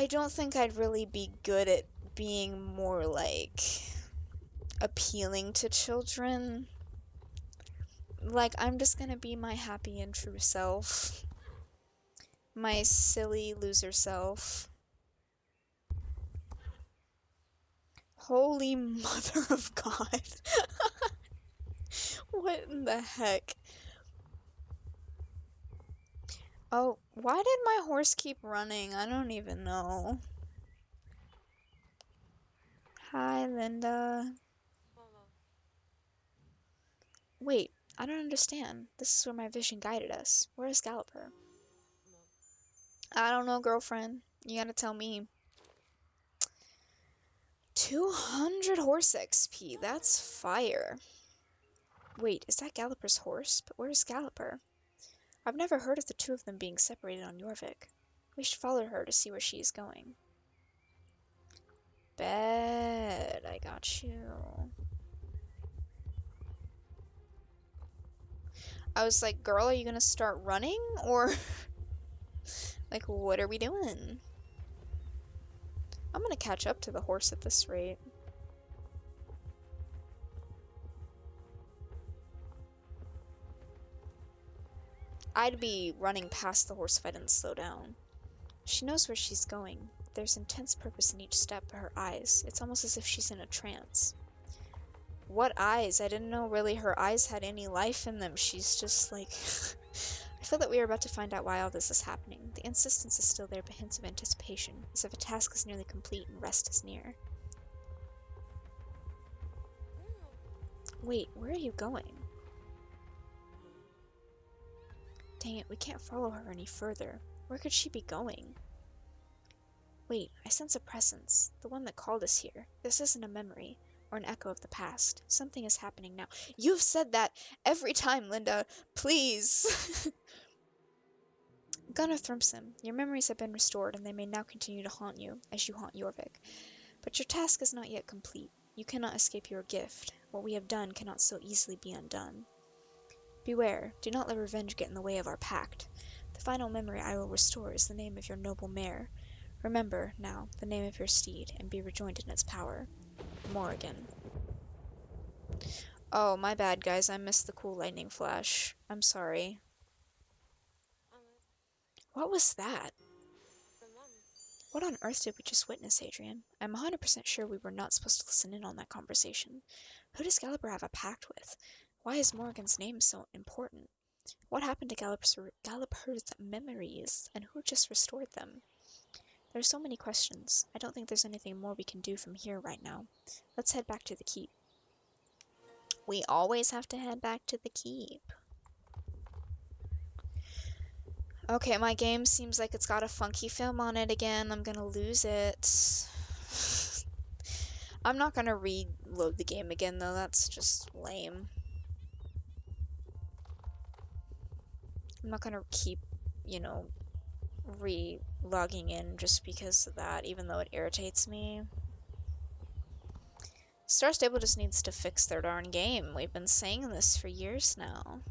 Speaker 1: don't think I'd really be good at being more, like, appealing to children. Like, I'm just gonna be my happy and true self. My silly loser self. Holy mother of God. What in the heck? Oh, why did my horse keep running? I don't even know. Hi, Linda. Wait, I don't understand. This is where my vision guided us. Where is Galloper? I don't know, girlfriend. You gotta tell me. 200 horse XP. That's fire. Wait, is that Galloper's horse? But where's Galloper? I've never heard of the two of them being separated on Jorvik. We should follow her to see where she is going. Bet. I got you. I was like, girl, are you gonna start running? Or, like, what are we doing? I'm gonna catch up to the horse at this rate. I'd be running past the horse if I didn't slow down. She knows where she's going. There's intense purpose in each step of her eyes. It's almost as if she's in a trance. What eyes? I didn't know really her eyes had any life in them. She's just like... I feel that we are about to find out why all this is happening. The insistence is still there, but hints of anticipation, as if a task is nearly complete and rest is near. Wait, where are you going? Dang it, we can't follow her any further. Where could she be going? Wait, I sense a presence. The one that called us here. This isn't a memory, or an echo of the past. Something is happening now. You've said that every time, Linda. Please! Gunnar Thrumson, your memories have been restored, and they may now continue to haunt you, as you haunt Jorvik. But your task is not yet complete. You cannot escape your gift. What we have done cannot so easily be undone. Beware, do not let revenge get in the way of our pact. The final memory I will restore is the name of your noble mare. Remember, now, the name of your steed, and be rejoined in its power. Morrigan. Oh, my bad, guys. I missed the cool lightning flash. I'm sorry. What was that? What on earth did we just witness, Adrian? I'm 100% sure we were not supposed to listen in on that conversation. Who does Galloper have a pact with? Why is Morrigan's name so important? What happened to Galloper's memories, and who just restored them? There's so many questions. I don't think there's anything more we can do from here right now. Let's head back to the keep. We always have to head back to the keep. Okay, my game seems like it's got a funky film on it again. I'm gonna lose it. I'm not gonna reload the game again, though. That's just lame. I'm not gonna keep, you know, re-logging in just because of that, even though it irritates me. Star Stable just needs to fix their darn game. We've been saying this for years now.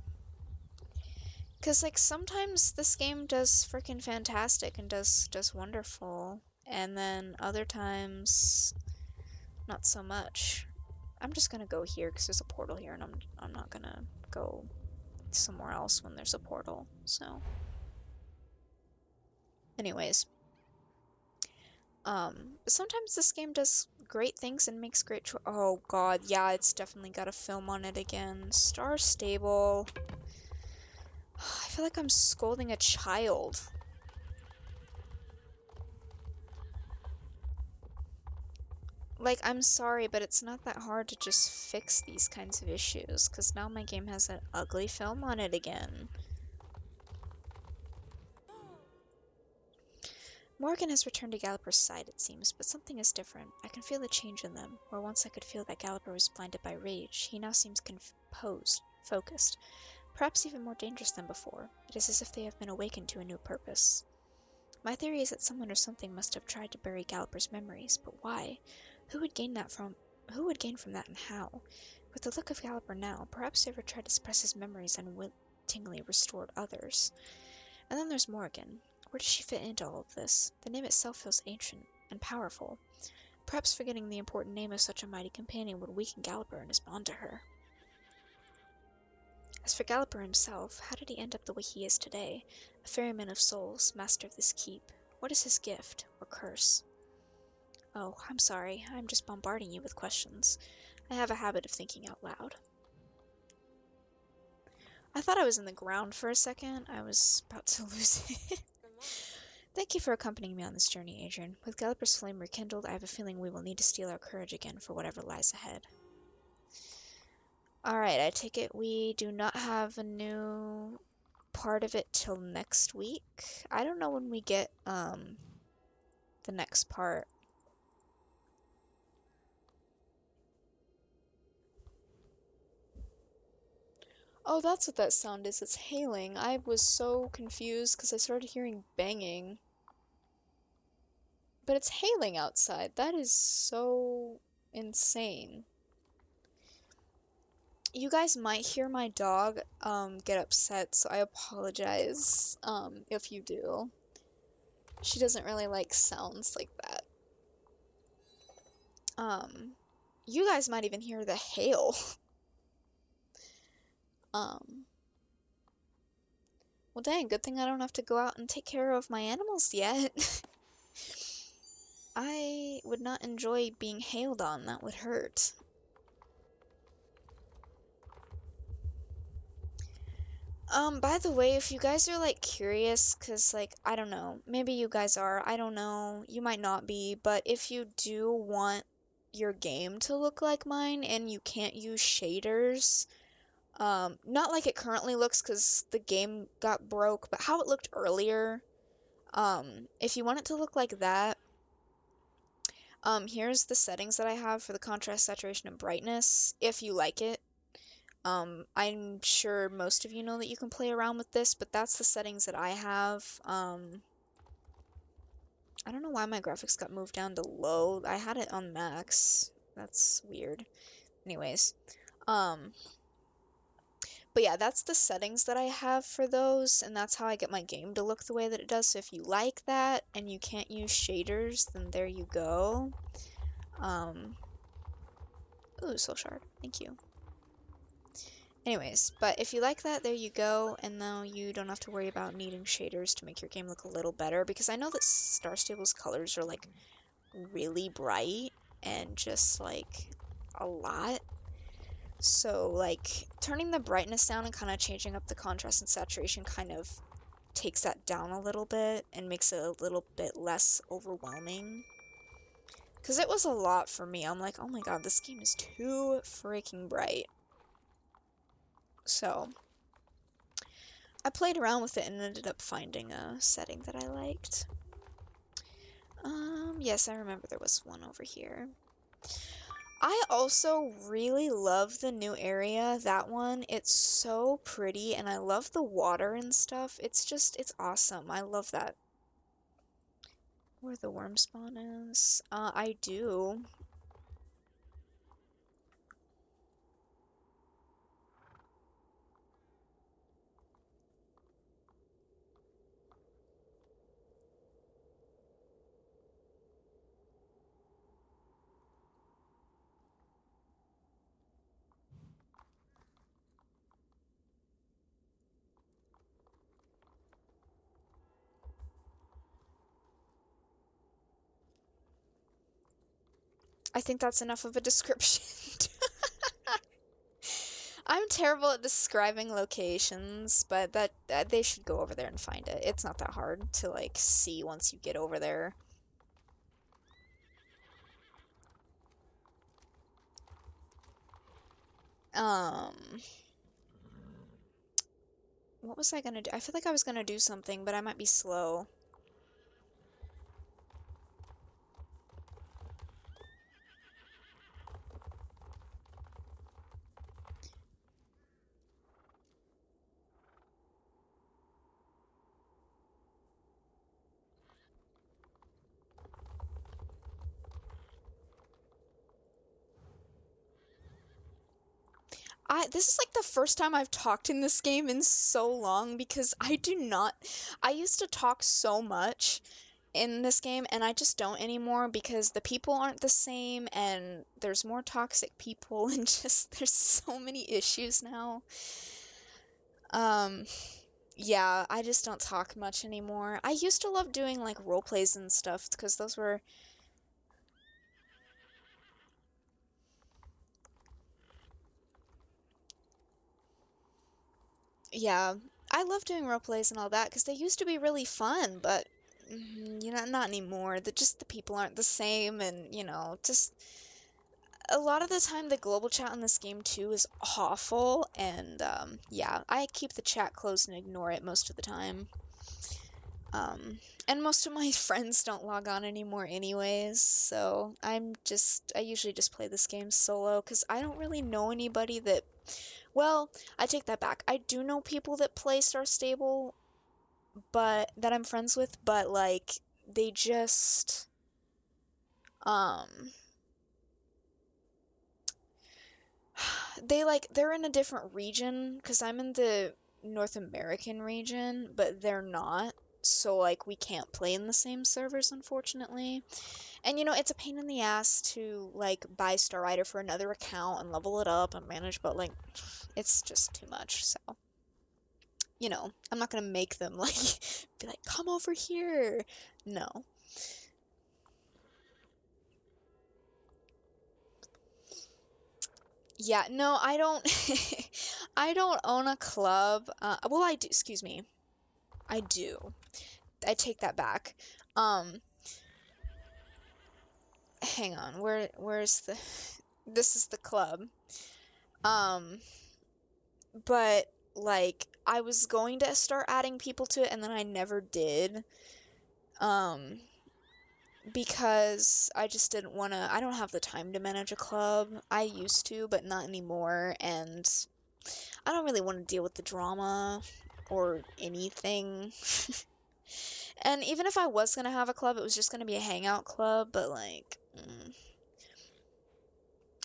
Speaker 1: Because, like, sometimes this game does freaking fantastic and does wonderful, and then other times, not so much. I'm just gonna go here because there's a portal here, and I'm not gonna go somewhere else when there's a portal, so. Anyways. Sometimes this game does great things and makes great oh god, yeah, it's definitely got a film on it again. Star Stable. I feel like I'm scolding a child. Like, I'm sorry, but it's not that hard to just fix these kinds of issues, because now my game has an ugly film on it again. Morrigan has returned to Galloper's side, it seems, but something is different. I can feel a change in them. Where once I could feel that Galloper was blinded by rage, he now seems composed, focused, perhaps even more dangerous than before. It is as if they have been awakened to a new purpose. My theory is that someone or something must have tried to bury Galloper's memories, but why? Who would gain from that, and how? With the look of Galloper now, perhaps whoever tried to suppress his memories unwittingly restored others. And then there's Morrigan. Where does she fit into all of this? The name itself feels ancient and powerful. Perhaps forgetting the important name of such a mighty companion would weaken Galloper and his bond to her. As for Galloper himself, how did he end up the way he is today? A ferryman of souls, master of this keep. What is his gift, or curse? Oh, I'm sorry, I'm just bombarding you with questions. I have a habit of thinking out loud. I thought I was in the ground for a second. I was about to lose it. Thank you for accompanying me on this journey, Adrien. With Galloper's flame rekindled, I have a feeling we will need to steel our courage again for whatever lies ahead. Alright, I take it we do not have a new part of it till next week. I don't know when we get, the next part. Oh, that's what that sound is. It's hailing. I was so confused because I started hearing banging. But it's hailing outside. That is so insane. You guys might hear my dog get upset, so I apologize if you do. She doesn't really like sounds like that. You guys might even hear the hail. Well, dang, good thing I don't have to go out and take care of my animals yet. I would not enjoy being hailed on. That would hurt. By the way, if you guys are, like, curious, because, like, I don't know, maybe you guys are, I don't know, you might not be, but if you do want your game to look like mine and you can't use shaders, not like it currently looks because the game got broke, but how it looked earlier, if you want it to look like that, here's the settings that I have for the contrast, saturation, and brightness, if you like it. I'm sure most of you know that you can play around with this, but that's the settings that I have. I don't know why my graphics got moved down to low. I had it on max. That's weird. Anyways, but yeah, that's the settings that I have for those, and that's how I get my game to look the way that it does. So if you like that and you can't use shaders, then there you go. Ooh, soul shard. Thank you. Anyways, but if you like that, there you go, and now you don't have to worry about needing shaders to make your game look a little better, because I know that Star Stable's colors are, like, really bright, and just, like, a lot. So, like, turning the brightness down and kind of changing up the contrast and saturation kind of takes that down a little bit, and makes it a little bit less overwhelming. Because it was a lot for me. I'm like, oh my god, this game is too freaking bright. So, I played around with it and ended up finding a setting that I liked. Yes, I remember there was one over here. I also really love the new area, that one. It's so pretty, and I love the water and stuff. It's awesome. I love that. Where the worm spawn is? I do. I think that's enough of a description. I'm terrible at describing locations, but that they should go over there and find it. It's not that hard to, like, see once you get over there. What was I gonna do? I feel like I was gonna do something, but I might be slow. This is like the first time I've talked in this game in so long because I used to talk so much in this game, and I just don't anymore because the people aren't the same and there's more toxic people and just there's so many issues now. Um, yeah, I just don't talk much anymore. I used to love doing like role plays and stuff because those were, yeah, I love doing role plays and all that because they used to be really fun, but you know, not anymore. The people aren't the same, and just a lot of the time the global chat in this game too is awful, and yeah, I keep the chat closed and ignore it most of the time. Um, and most of my friends don't log on anymore anyways, so I usually just play this game solo because I don't really know anybody that, well, I take that back. I do know people that play Star Stable, but that I'm friends with, but like they just um they're in a different region because I'm in the North American region, but they're not. So like we can't play in the same servers, unfortunately. And it's a pain in the ass to like buy Star Rider for another account and level it up and manage, but like it's just too much. So, I'm not gonna make them like be like, come over here. No. Yeah, no, I don't I don't own a club. Well, I do, excuse me. I do. I take that back. Um, Hang on. Where's the this is the club. Um, but like I was going to start adding people to it and then I never did. Um, because I just didn't want to, I don't have the time to manage a club. I used to, but not anymore, and I don't really want to deal with the drama or anything. And even if I was gonna have a club, it was just gonna be a hangout club, but like,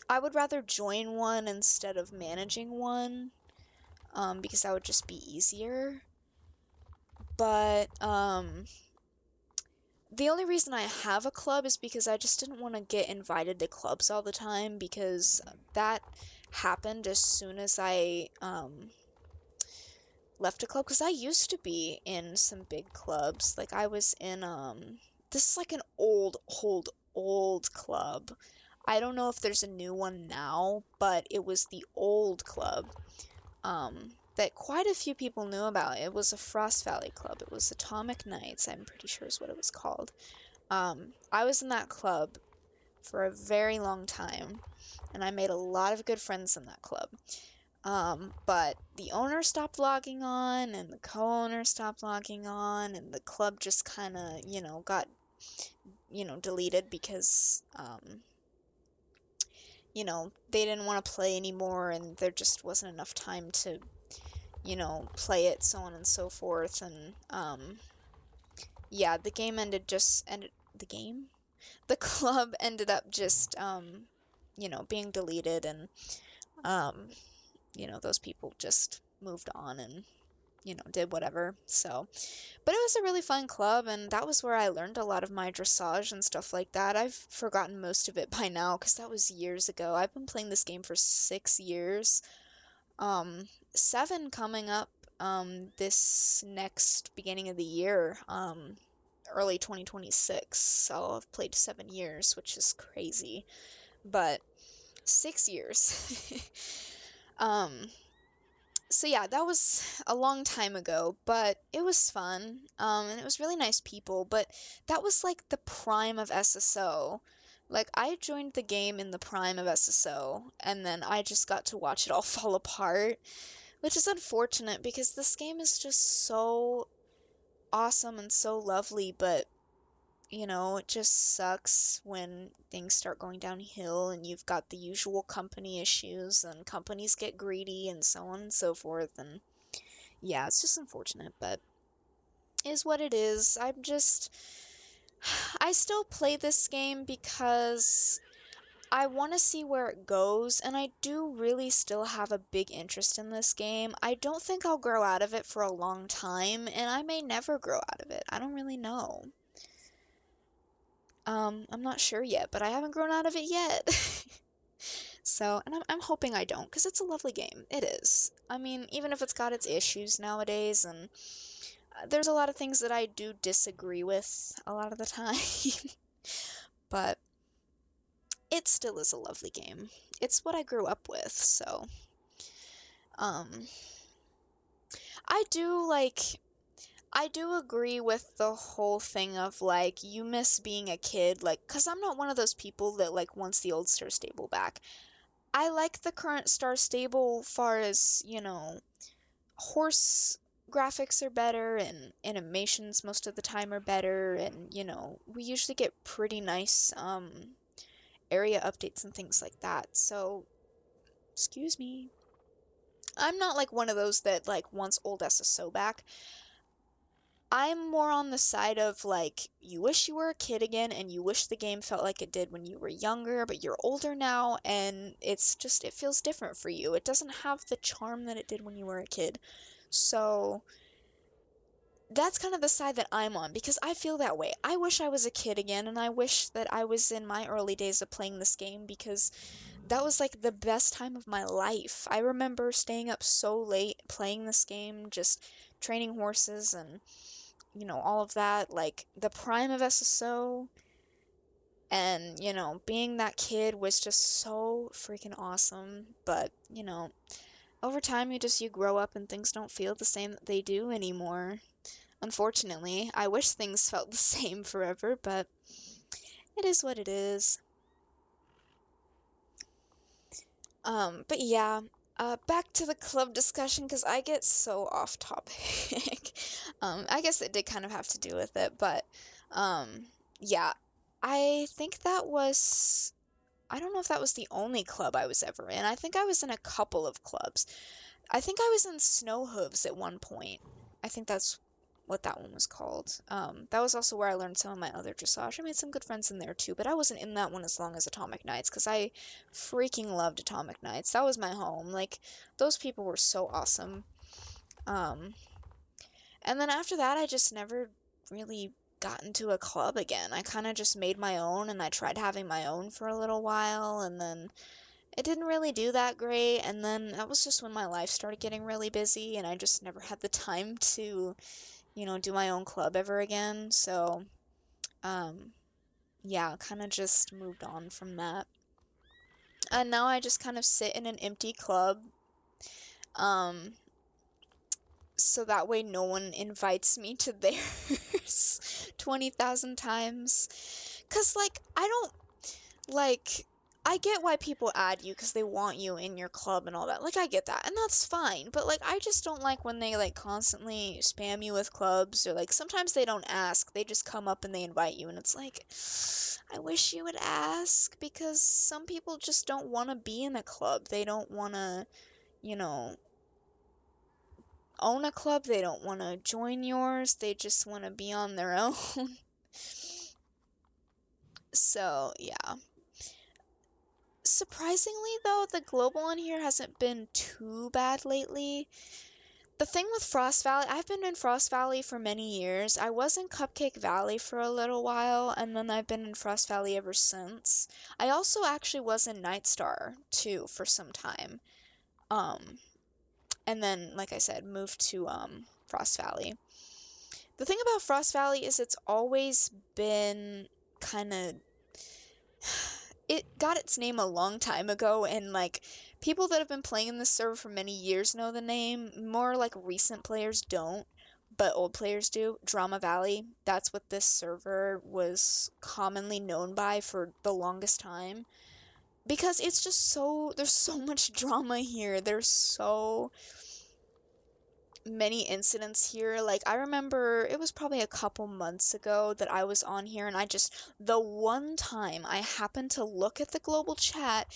Speaker 1: I would rather join one instead of managing one, because that would just be easier. But, the only reason I have a club is because I just didn't want to get invited to clubs all the time because that happened as soon as I, left a club because I used to be in some big clubs. Like I was in this is like an old club. I don't know if there's a new one now, but it was the old club that quite a few people knew about. It was a Frost Valley club. It was Atomic Knights, I'm pretty sure is what it was called. I was in that club for a very long time, and I made a lot of good friends in that club. But the owner stopped logging on, and the co-owner stopped logging on, and the club just kind of, got, deleted because, they didn't want to play anymore, and there just wasn't enough time to, play it, so on and so forth. And, yeah, the game? The club ended up just, being deleted, and, um, those people just moved on and, did whatever. So, but it was a really fun club, and that was where I learned a lot of my dressage and stuff like that. I've forgotten most of it by now because that was years ago. I've been playing this game for 6 years. 7 coming up, this next beginning of the year, early 2026. So I've played 7 years, which is crazy, but 6 years. Um, so yeah, that was a long time ago, but it was fun. And it was really nice people, but that was like the prime of SSO. Like I joined the game in the prime of SSO, and then I just got to watch it all fall apart, which is unfortunate because this game is just so awesome and so lovely, but it just sucks when things start going downhill and you've got the usual company issues and companies get greedy and so on and so forth. And yeah, it's just unfortunate, but it is what it is. I still play this game because I want to see where it goes, and I do really still have a big interest in this game. I don't think I'll grow out of it for a long time, and I may never grow out of it. I don't really know. I'm not sure yet, but I haven't grown out of it yet. So, and I'm hoping I don't, because it's a lovely game. It is. I mean, even if it's got its issues nowadays, and there's a lot of things that I do disagree with a lot of the time, but it still is a lovely game. It's what I grew up with, so, um, I do like I do agree with the whole thing of like you miss being a kid, like, 'cause I'm not one of those people that like wants the old Star Stable back. I like the current Star Stable far as, horse graphics are better and animations most of the time are better, and we usually get pretty nice area updates and things like that. So, excuse me. I'm not like one of those that like wants old SSO back. I'm more on the side of like, you wish you were a kid again and you wish the game felt like it did when you were younger, but you're older now and it feels different for you. It doesn't have the charm that it did when you were a kid. So that's kind of the side that I'm on because I feel that way. I wish I was a kid again and I wish that I was in my early days of playing this game because that was like the best time of my life. I remember staying up so late playing this game, just training horses and all of that, like the prime of SSO, and, being that kid was just so freaking awesome. But, over time you grow up and things don't feel the same that they do anymore. Unfortunately, I wish things felt the same forever, but it is what it is. But yeah, back to the club discussion because I get so off topic. I guess it did kind of have to do with it, but yeah, I think I don't know if that was the only club I was ever in. I think I was in a couple of clubs. I think I was in Snow Hooves at one point. I think that's what that one was called. That was also where I learned some of my other dressage. I made some good friends in there too, but I wasn't in that one as long as Atomic Knights because I freaking loved Atomic Knights. That was my home. Like, those people were so awesome. Um, and then after that, I just never really got into a club again. I kind of just made my own and I tried having my own for a little while and then it didn't really do that great. And then that was just when my life started getting really busy and I just never had the time to do my own club ever again. So, um, yeah, kind of just moved on from that. And now I just kind of sit in an empty club, um, so that way no one invites me to theirs 20,000 times. 'Cause, like, I don't, like, I get why people add you because they want you in your club and all that. Like, I get that, and that's fine. But, like, I just don't like when they, like, constantly spam you with clubs, or, like, sometimes they don't ask. They just come up and they invite you, and it's like, I wish you would ask, because some people just don't want to be in a club. They don't want to, you know, own a club. They don't want to join yours. They just want to be on their own. So, yeah. Surprisingly, though, the global on here hasn't been too bad lately. The thing with Frost Valley, I've been in Frost Valley for many years. I was in Cupcake Valley for a little while, and then I've been in Frost Valley ever since. I also actually was in Nightstar, too, for some time. Um, and then, like I said, moved to, Frost Valley. The thing about Frost Valley is it's always been kind of it got its name a long time ago, and like people that have been playing in this server for many years know the name. More like recent players don't, but old players do. Drama Valley, that's what this server was commonly known by for the longest time. Because it's just there's so much drama here. There's so many incidents here. Like, I remember it was probably a couple months ago that I was on here, and the one time I happened to look at the global chat,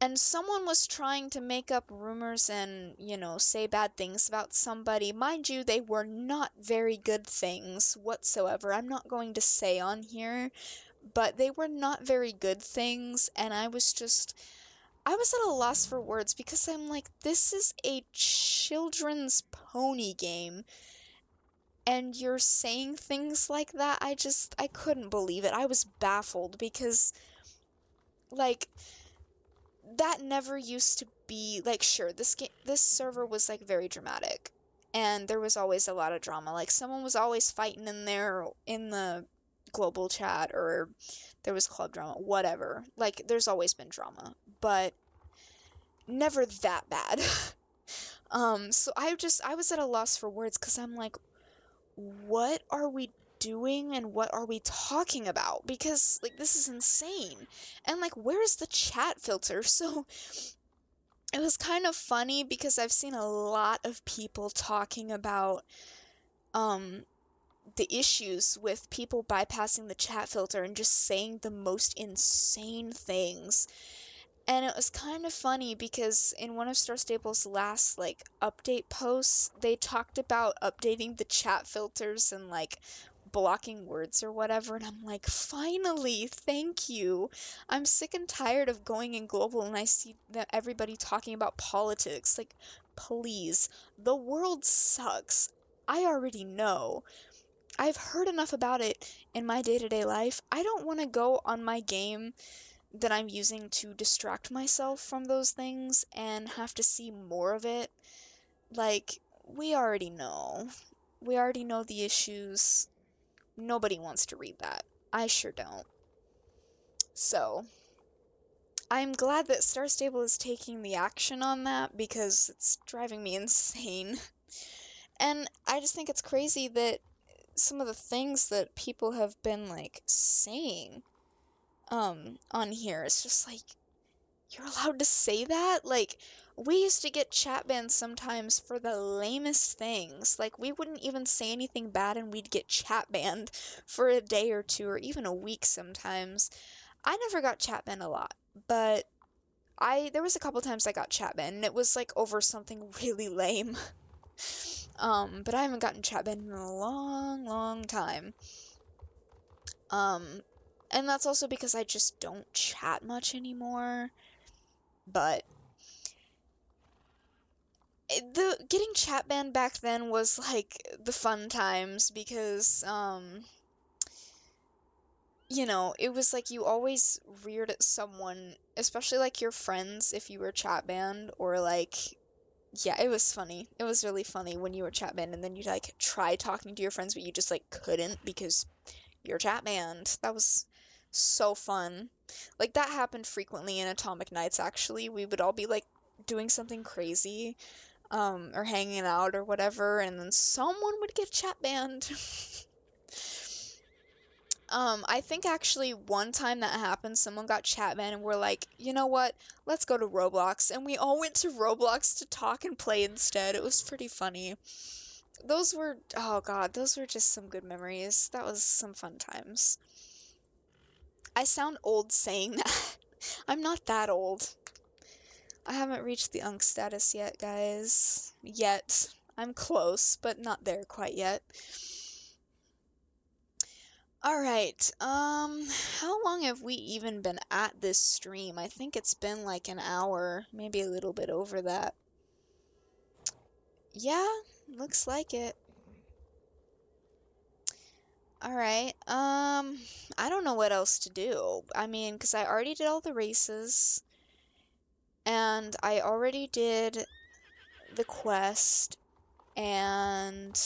Speaker 1: and someone was trying to make up rumors and, say bad things about somebody. Mind you, they were not very good things whatsoever. I'm not going to say on here, but they were not very good things, and I was at a loss for words because I'm like, this is a children's pony game. and you're saying things like that. I couldn't believe it. I was baffled because, like, that never used to be, like, sure, this server was, like, very dramatic, and there was always a lot of drama. Like, someone was always fighting in there in the global chat, or there was club drama, whatever. Like, there's always been drama, but never that bad. So I was at a loss for words, because I'm like, what are we doing and what are we talking about? Because, like, this is insane. And, like, where's the chat filter? So it was kind of funny because I've seen a lot of people talking about the issues with people bypassing the chat filter and just saying the most insane things. And it was kind of funny because in one of Star Stable's last, like, update posts, they talked about updating the chat filters and, like, blocking words or whatever, and I'm like, finally, thank you. I'm sick and tired of going in global and I see that everybody talking about politics. Like, please, the world sucks. I already know. I've heard enough about it in my day-to-day life. I don't want to go on my game that I'm using to distract myself from those things and have to see more of it. Like, we already know. We already know the issues. Nobody wants to read that. I sure don't. So, I'm glad that Star Stable is taking the action on that because it's driving me insane. And I just think it's crazy that some of the things that people have been, like, saying on here, it's just like, you're allowed to say that? Like, we used to get chat bans sometimes for the lamest things. Like, we wouldn't even say anything bad and we'd get chat banned for a day or two or even a week sometimes. I never got chat banned a lot, but there was a couple times I got chat banned and it was like over something really lame. But I haven't gotten chat banned in a long, long time. And that's also because I just don't chat much anymore. But the getting chat banned back then was like the fun times because you know, it was like you always reared at someone, especially like your friends if you were chat banned, or like, yeah, it was funny. It was really funny when you were chat banned and then you'd like try talking to your friends but you just like couldn't because you're chat banned. That was so fun. Like, that happened frequently in Atomic Nights, actually. We would all be like doing something crazy or hanging out or whatever, and then someone would get chat banned. I think actually one time that happened, someone got chat banned and we're like, you know what? Let's go to Roblox. And we all went to Roblox to talk and play instead. It was pretty funny. Those were, oh god, those were just some good memories. That was some fun times. I sound old saying that. I'm not that old. I haven't reached the Unk status yet, guys. Yet. I'm close, but not there quite yet. Alright, how long have we even been at this stream? I think it's been like an hour, maybe a little bit over that. Yeah, looks like it. Alright, I don't know what else to do. I mean, because I already did all the races, and I already did the quest, and,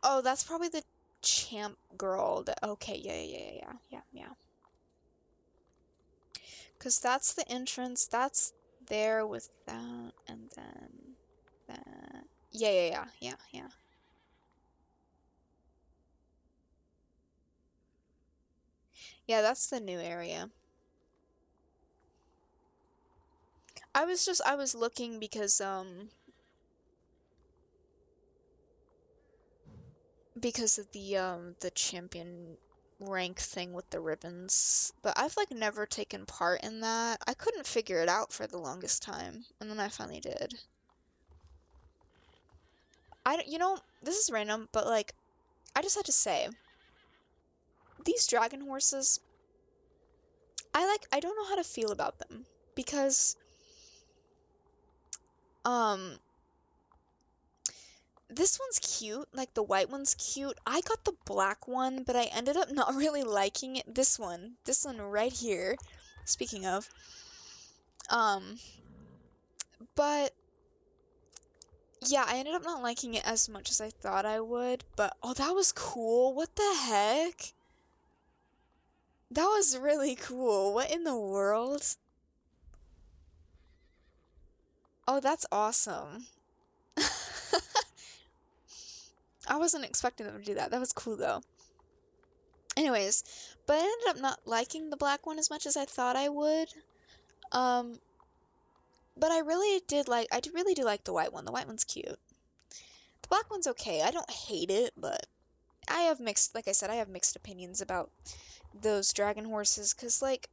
Speaker 1: oh, that's probably the champ girl. Okay, yeah. Because that's the entrance, that's there with that, and then that. Yeah. Yeah, that's the new area. I was looking because of the champion rank thing with the ribbons, but I've like never taken part in that. I couldn't figure it out for the longest time, and then I finally did. this is random, but like, I just had to say, these dragon horses, I don't know how to feel about them because, um, this one's cute, like the white one's cute. I got the black one, but I ended up not really liking it. This one right here, speaking of, um, but yeah, I ended up not liking it as much as I thought I would, but oh, that was cool. What the heck? That was really cool. What in the world? Oh, that's awesome. I wasn't expecting them to do that. That was cool though. Anyways, but I ended up not liking the black one as much as I thought I would. Um, but I really do like the white one. The white one's cute. The black one's okay. I don't hate it, but like I said, I have mixed opinions about those dragon horses, 'cause like,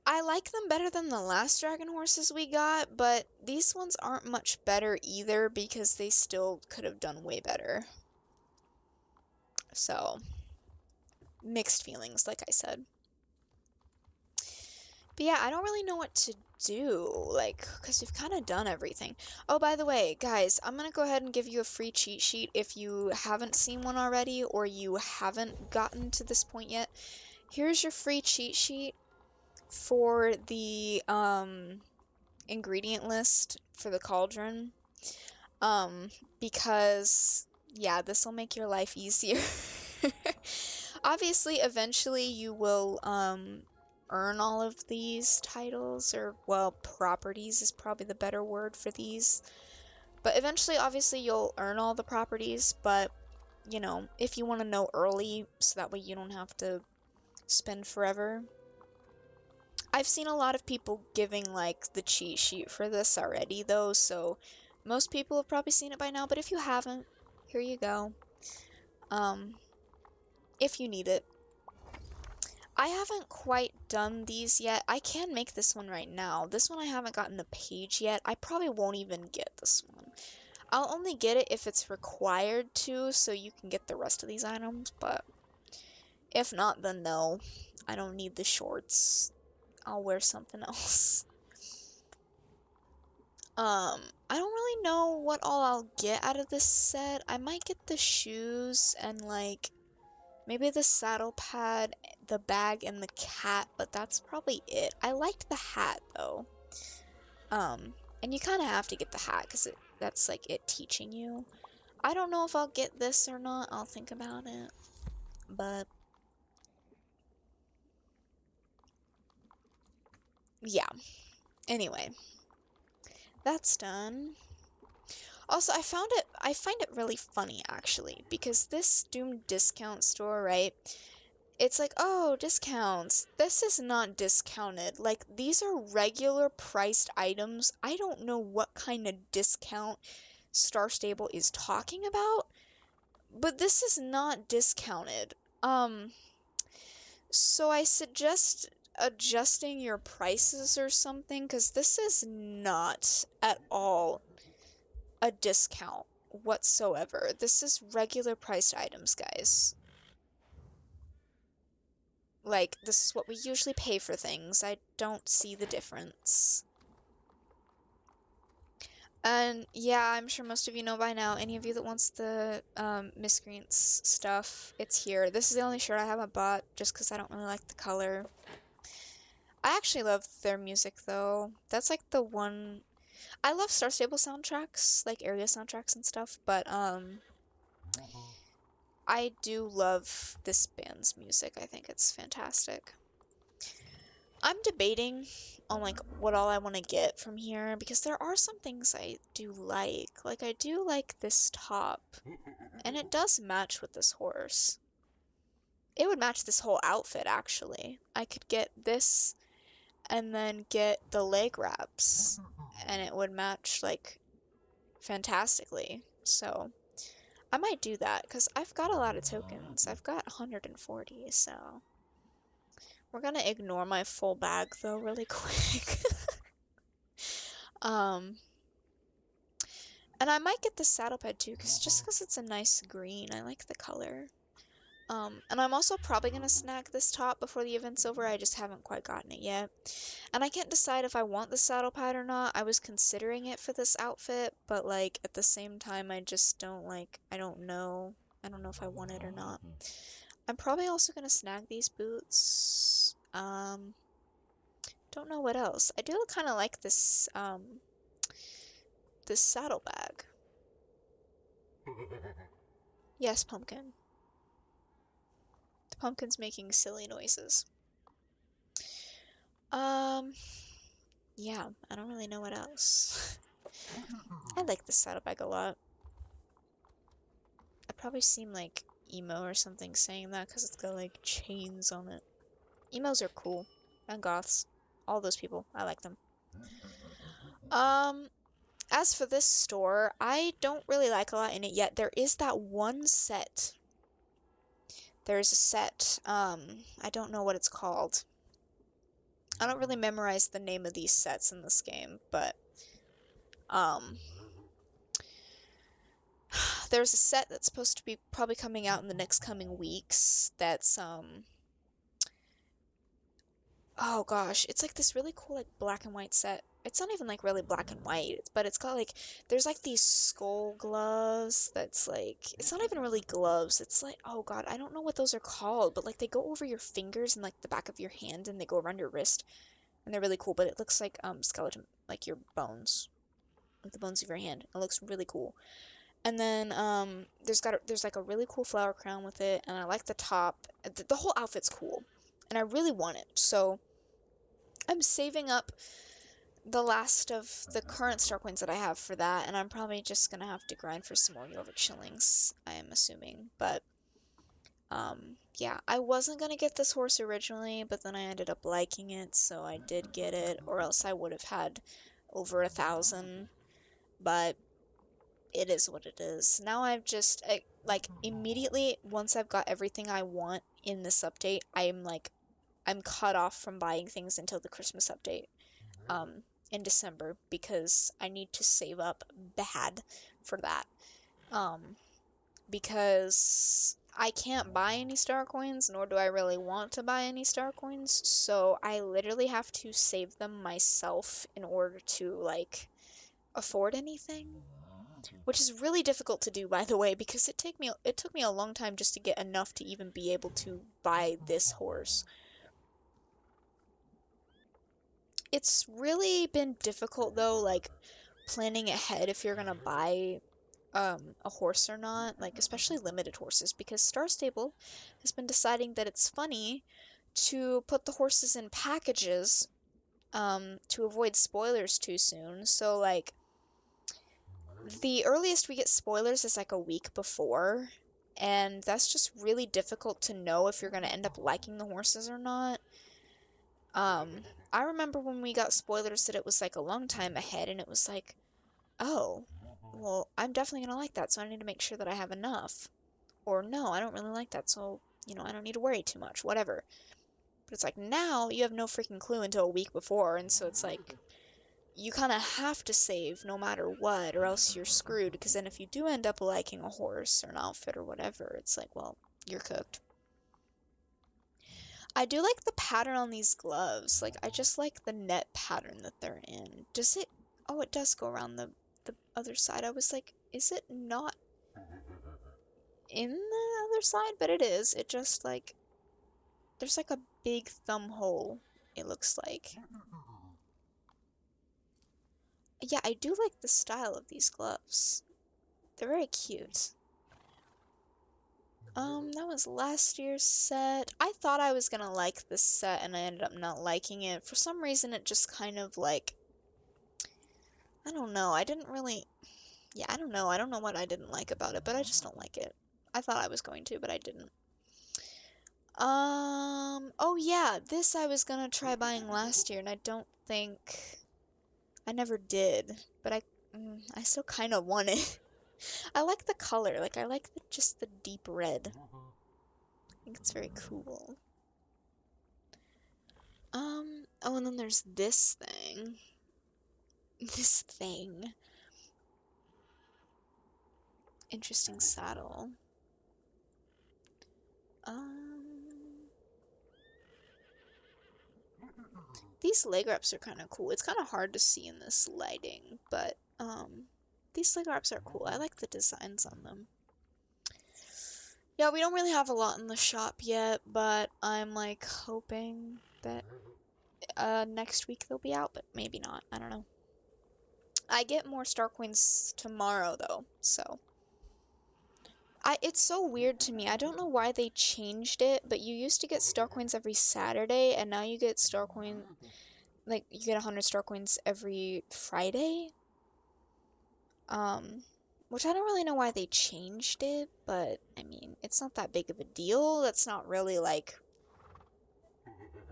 Speaker 1: I like them better than the last dragon horses we got, but these ones aren't much better either because they still could have done way better. So, mixed feelings, like I said. But yeah, I don't really know what to do, like, because we've kind of done everything. Oh, by the way, guys, I'm gonna go ahead and give you a free cheat sheet if you haven't seen one already or you haven't gotten to this point yet. Here's your free cheat sheet for the, ingredient list for the cauldron. Because, yeah, this will make your life easier. Obviously, eventually you will, earn all of these titles, or, well, properties is probably the better word for these. But eventually, obviously, you'll earn all the properties, but, you know, if you want to know early, so that way you don't have to spend forever. I've seen a lot of people giving, like, the cheat sheet for this already, though, so most people have probably seen it by now, but if you haven't, here you go. If you need it. I haven't quite done these yet. I can make this one right now. This one I haven't gotten the page yet. I probably won't even get this one. I'll only get it if it's required to, so you can get the rest of these items, but if not, then no. I don't need the shorts. I'll wear something else. I don't really know what all I'll get out of this set. I might get the shoes and, like, maybe the saddle pad, the bag, and the cat, but that's probably it. I liked the hat, though. And you kind of have to get the hat, because that's, like, it teaching you. I don't know if I'll get this or not. I'll think about it. But, yeah. Anyway. That's done. Also, I find it really funny, actually, because this Doom discount store, right? It's like, oh, discounts. This is not discounted. Like, these are regular priced items. I don't know what kind of discount Star Stable is talking about, but this is not discounted. So I suggest adjusting your prices or something, because this is not at all a discount whatsoever. This is regular priced items, guys. Like, this is what we usually pay for things. I don't see the difference. And yeah, I'm sure most of you know by now, any of you that wants the Miscreants stuff, it's here. This is the only shirt I haven't bought, just because I don't really like the color. I actually love their music, though. That's like the one... I love Star Stable soundtracks, like area soundtracks and stuff, but I do love this band's music. I think it's fantastic. I'm debating on, like, what all I want to get from here, because there are some things I do like. Like, I do like this top, and it does match with this horse. It would match this whole outfit, actually. I could get this and then get the leg wraps, and it would match, like, fantastically. So, I might do that, because I've got a lot of tokens. I've got 140, so... We're gonna ignore my full bag, though, really quick. And I might get the saddle pad too, just because it's a nice green. I like the color. And I'm also probably gonna snag this top before the event's over. I just haven't quite gotten it yet. And I can't decide if I want the saddle pad or not. I was considering it for this outfit, but like at the same time, I just don't like, I don't know. I don't know if I want it or not. I'm probably also gonna snag these boots. Don't know what else. I do kind of like this saddlebag. Yes, pumpkin. The pumpkin's making silly noises. Yeah, I don't really know what else. I like this saddlebag a lot. I probably seem like emo or something saying that because it's got like chains on it. Emos are cool. And goths. All those people. I like them. As for this store, I don't really like a lot in it yet. There is that one set. There's a set. I don't know what it's called. I don't really memorize the name of these sets in this game, but there's a set that's supposed to be probably coming out in the next coming weeks that's oh gosh, it's like this really cool like black and white set. It's not even like really black and white, but it's got like there's like these skull gloves that's like it's not even really gloves. It's like oh god, I don't know what those are called, but like they go over your fingers and like the back of your hand and they go around your wrist and they're really cool, but it looks like skeleton like your bones. Like the bones of your hand. It looks really cool. And then there's like a really cool flower crown with it, and I like the top. The whole outfit's cool, and I really want it. So I'm saving up the last of the current star coins that I have for that, and I'm probably just gonna have to grind for some more Jorvik shillings, I am assuming. But yeah, I wasn't gonna get this horse originally, but then I ended up liking it, so I did get it, or else I would have had over 1,000. But it is what it is. Now I've just, like, immediately, once I've got everything I want in this update, I'm cut off from buying things until the Christmas update, in December, because I need to save up bad for that. Because I can't buy any star coins, nor do I really want to buy any star coins, so I literally have to save them myself in order to, like, afford anything. Which is really difficult to do, by the way, because it took me a long time just to get enough to even be able to buy this horse. It's really been difficult though, like planning ahead if you're gonna buy a horse or not, like especially limited horses, because Star Stable has been deciding that it's funny to put the horses in packages to avoid spoilers too soon. So like the earliest we get spoilers is like a week before, and that's just really difficult to know if you're going to end up liking the horses or not. I remember when we got spoilers that it was like a long time ahead, and it was like, oh, well, I'm definitely going to like that, so I need to make sure that I have enough. Or no, I don't really like that, so, you know, I don't need to worry too much, whatever. But it's like now you have no freaking clue until a week before, and so it's like, you kind of have to save no matter what, or else you're screwed, because then if you do end up liking a horse or an outfit or whatever, it's like, well, you're cooked. I do like the pattern on these gloves. Like, I just like the net pattern that they're in. Does it... Oh, it does go around the other side. I was like, is it not in the other side? But it is. It just, like... There's, like, a big thumb hole, it looks like. Yeah, I do like the style of these gloves. They're very cute. That was last year's set. I thought I was gonna like this set, and I ended up not liking it. For some reason, it just kind of, like... I don't know, I didn't really... Yeah, I don't know. I don't know what I didn't like about it, but I just don't like it. I thought I was going to, but I didn't. Oh yeah, this I was gonna try buying last year, and I don't think... I never did, but I still kind of want it. I like the color, like, I like just the deep red. I think it's very cool. Oh, and then there's this thing. This thing. interesting saddle. These leg wraps are kind of cool. It's kind of hard to see in this lighting, but these leg wraps are cool. I like the designs on them. Yeah, we don't really have a lot in the shop yet, but I'm like hoping that next week they'll be out, but maybe not. I don't know. I get more star coins tomorrow though, so it's so weird to me. I don't know why they changed it, but you used to get star coins every Saturday, and now you get star coin, like, you get 100 star coins every Friday. Which I don't really know why they changed it, but, I mean, it's not that big of a deal. That's not really, like,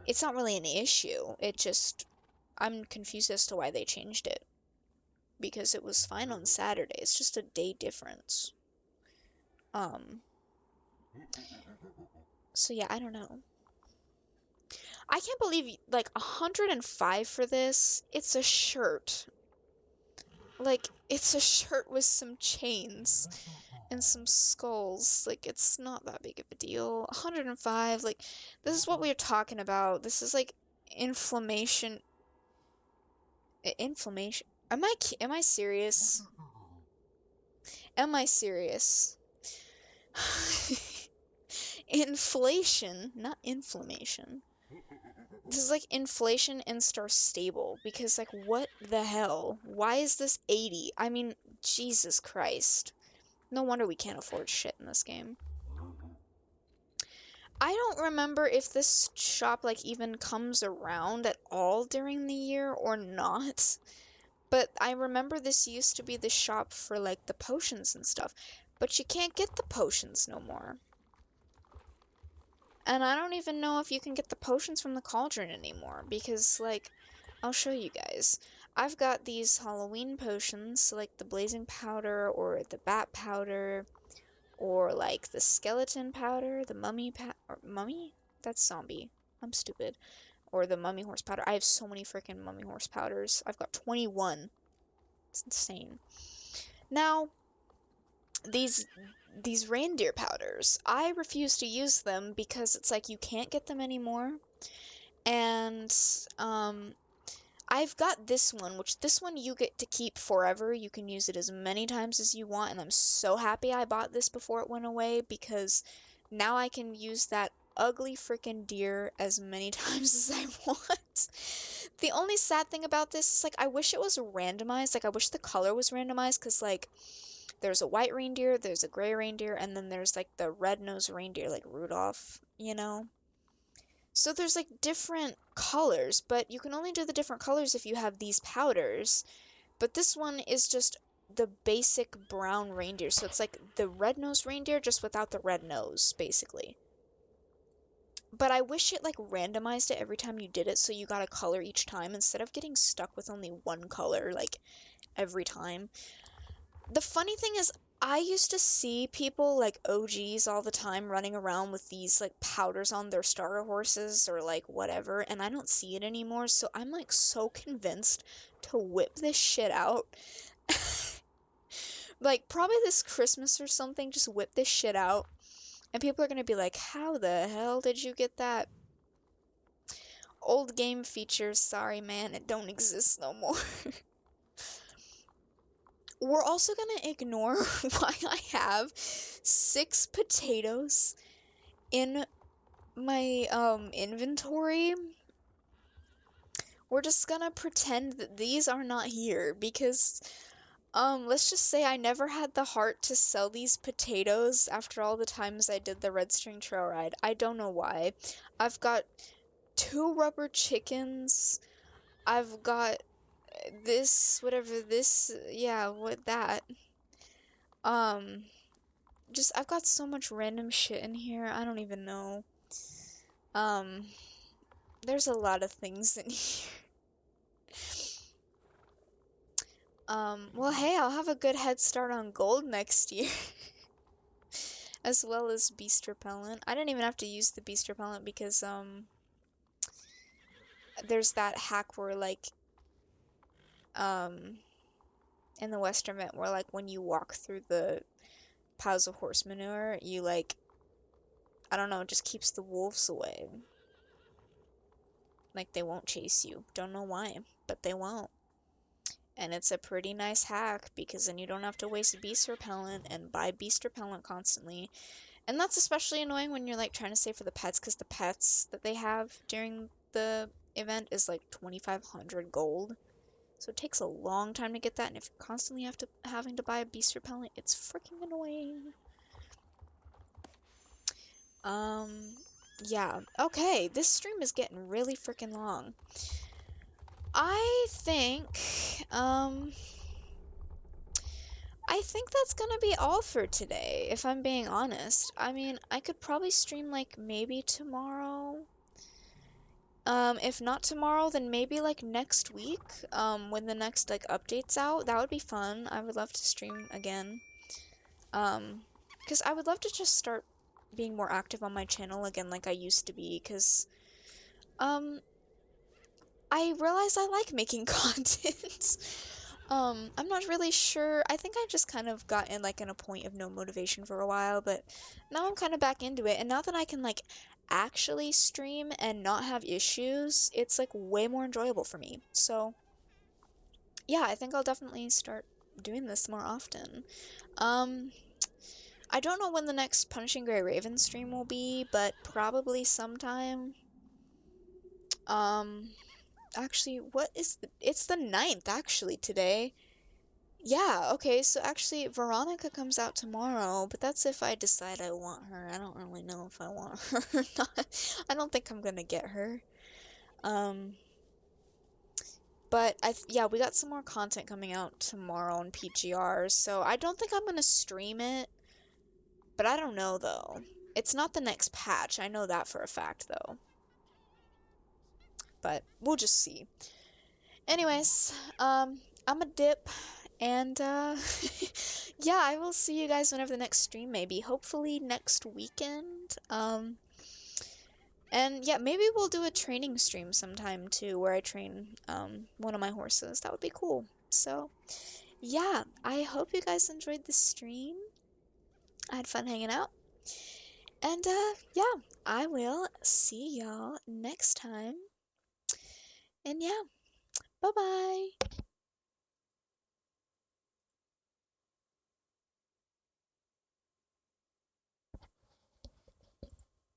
Speaker 1: it's not really an issue. It just, I'm confused as to why they changed it. Because it was fine on Saturday. It's just a day difference. So yeah, I don't know. I can't believe, like, 105 for this. It's a shirt. Like, it's a shirt with some chains and some skulls. Like, it's not that big of a deal. 105, like, this is what we were talking about. This is, like, inflammation. Inflammation? Am I serious? Am I serious? Inflation, not inflammation. This is like inflation and star stable, because like what the hell? Why is this 80? I mean, Jesus Christ. No wonder we can't afford shit in this game. I don't remember if this shop like even comes around at all during the year or not. But I remember this used to be the shop for like the potions and stuff. But you can't get the potions no more. And I don't even know if you can get the potions from the cauldron anymore, because, like, I'll show you guys. I've got these Halloween potions, like the blazing powder, or the bat powder, or, like, the skeleton powder, the mummy or mummy? That's zombie. I'm stupid. Or the mummy horse powder. I have so many freaking mummy horse powders. I've got 21. It's insane. Now, these reindeer powders, I refuse to use them because it's like you can't get them anymore. And I've got this one, which this one you get to keep forever. You can use it as many times as you want, and I'm so happy I bought this before it went away, because now I can use that ugly freaking deer as many times as I want. The only sad thing about this is, like, I wish it was randomized. Like, I wish the color was randomized, because, like, there's a white reindeer, there's a gray reindeer, and then there's, like, the red-nosed reindeer, like Rudolph, you know? So there's, like, different colors, but you can only do the different colors if you have these powders. But this one is just the basic brown reindeer, so it's like the red-nosed reindeer, just without the red nose, basically. But I wish it, like, randomized it every time you did it, so you got a color each time, instead of getting stuck with only one color, like, every time. The funny thing is, I used to see people, like, OGs all the time running around with these, like, powders on their starter horses or, like, whatever, and I don't see it anymore, so I'm, like, so convinced to whip this shit out. Like, probably this Christmas or something, just whip this shit out, and people are gonna be like, how the hell did you get that? Old game features, sorry man, it don't exist no more. We're also gonna ignore why I have 6 potatoes in my inventory. We're just gonna pretend that these are not here, because let's just say I never had the heart to sell these potatoes after all the times I did the Red String Trail ride. I don't know why. I've got 2 rubber chickens. I've got this, whatever this, yeah, what that. Just, I've got so much random shit in here, I don't even know. There's a lot of things in here. Well, hey, I'll have a good head start on gold next year. As well as beast repellent. I didn't even have to use the beast repellent because, there's that hack where, like, in the Western Mint, where, like, when you walk through the piles of horse manure, you like, I don't know, it just keeps the wolves away. Like, they won't chase you. Don't know why, but they won't. And it's a pretty nice hack because then you don't have to waste beast repellent and buy beast repellent constantly. And that's especially annoying when you're like trying to save for the pets, because the pets that they have during the event is like 2,500 gold. So it takes a long time to get that, and if you constantly having to buy a beast repellent, it's freaking annoying. Yeah. Okay, this stream is getting really freaking long. I think, I think that's gonna be all for today, if I'm being honest. I mean, I could probably stream, like, maybe tomorrow. If not tomorrow, then maybe, like, next week, when the next, like, update's out. That would be fun. I would love to stream again. Because I would love to just start being more active on my channel again like I used to be, because, I realize I like making content. I'm not really sure. I think I just kind of got in like in a point of no motivation for a while, but now I'm kind of back into it. And now that I can like actually stream and not have issues, it's like way more enjoyable for me. So yeah, I think I'll definitely start doing this more often. I don't know when the next Punishing Gray Raven stream will be, but probably sometime. Actually, it's the 9th actually today. Yeah, okay, so actually Veronica comes out tomorrow, but that's if I decide I want her. I don't really know if I want her or not. I don't think I'm gonna get her. Um, but yeah, we got some more content coming out tomorrow on PGR, so I don't think I'm gonna stream it, but I don't know though. It's not the next patch, I know that for a fact though. But we'll just see. Anyways, I'm a dip, and yeah, I will see you guys whenever the next stream may be. Hopefully next weekend. And yeah, maybe we'll do a training stream sometime too, where I train one of my horses. That would be cool. So yeah, I hope you guys enjoyed the stream. I had fun hanging out. And yeah, I will see y'all next time. And yeah, bye-bye.